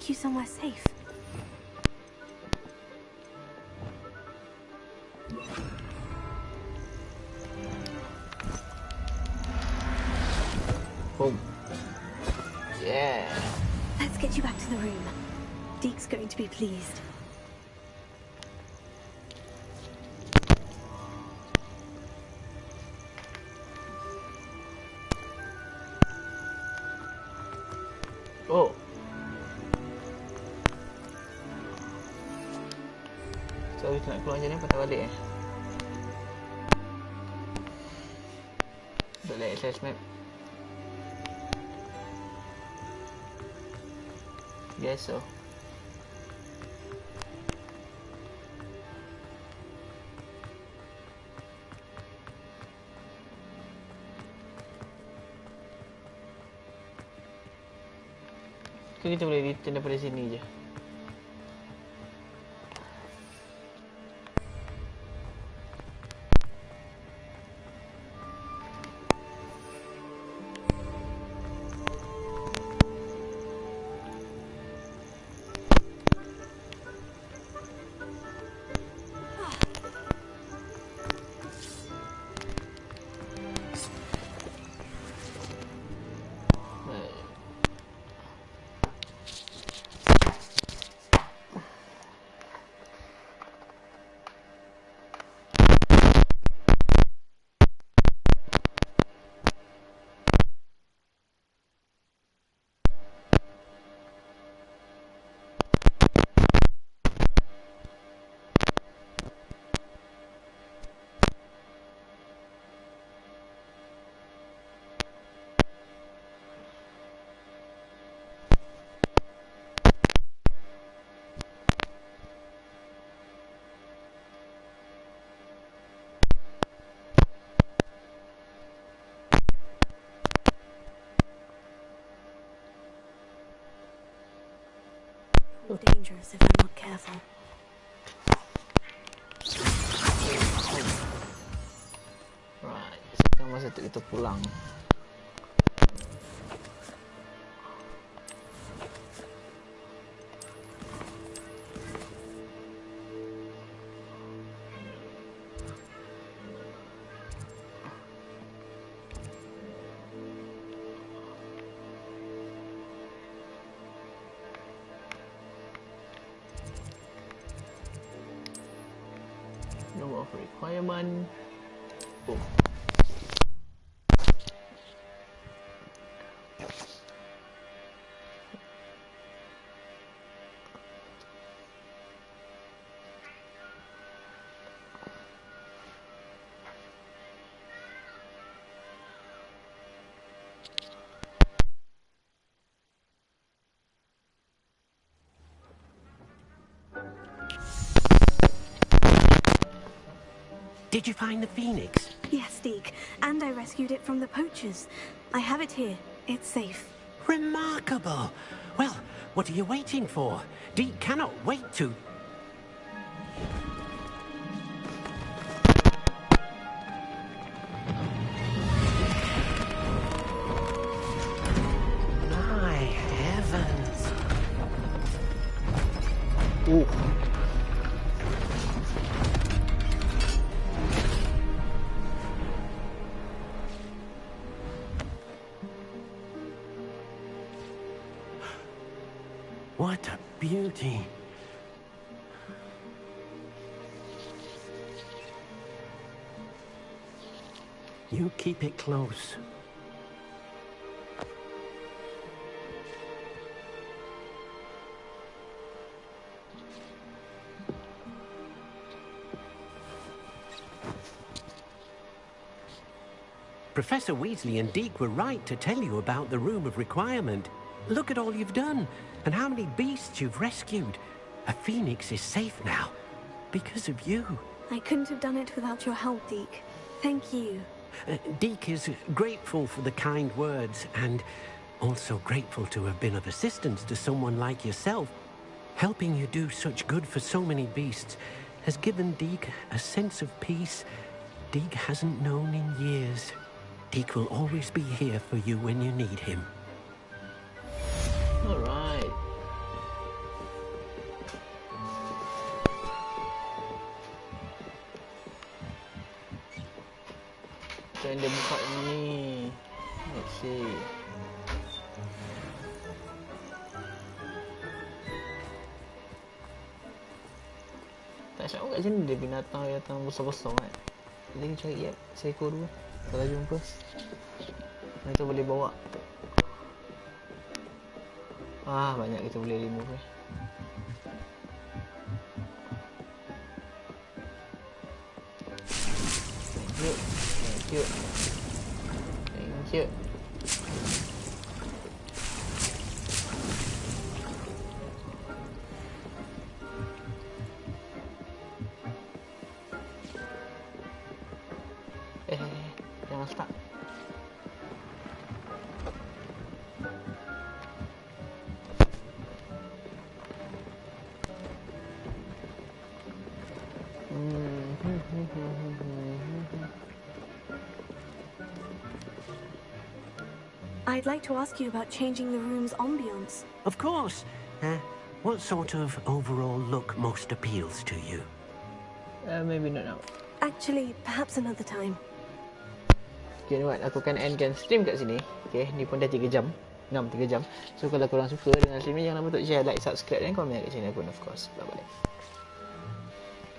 take you somewhere safe. Boom. Yeah. Let's get you back to the room. Deke's going to be pleased. Oh. So kita nak keluar macam ni, patah balik Untuk lihat access map. Guess so. Kita boleh return daripada sini je. Dangerous if I'm not careful. Right, sekarang masa tu kita pulang. No of requirement. Oh. Did you find the phoenix? Yes, Deke. And I rescued it from the poachers. I have it here. It's safe. Remarkable. Well, what are you waiting for? Deke cannot wait to... My heavens. Ooh. What a beauty. You keep it close. Professor Weasley and Deke were right to tell you about the Room of Requirement. Look at all you've done, and how many beasts you've rescued. A phoenix is safe now, because of you. I couldn't have done it without your help, Deke. Thank you. Deke is grateful for the kind words, and also grateful to have been of assistance to someone like yourself. Helping you do such good for so many beasts has given Deke a sense of peace Deke hasn't known in years. Deke will always be here for you when you need him. Alright. Macam dia buka ni. Let's see. Tak syak kat sini dia binatang besar-besar kan. Kita cari seekor dulu. Kalau jumpa. Kita boleh bawa. Banyak kita boleh remove ni. Thank you. Jangan stuck. I'd like to ask you about changing the room's ambience. Of course. What sort of overall look most appeals to you? Maybe not now. Actually, perhaps another time. Okay, buat aku akan endkan stream kat sini. Okay, ni pun dah 3 jam. 3 jam. So kalau korang suka dengan stream ni, jangan lupa untuk share, like, subscribe dan komen kat sini pun, of course. Bye bye.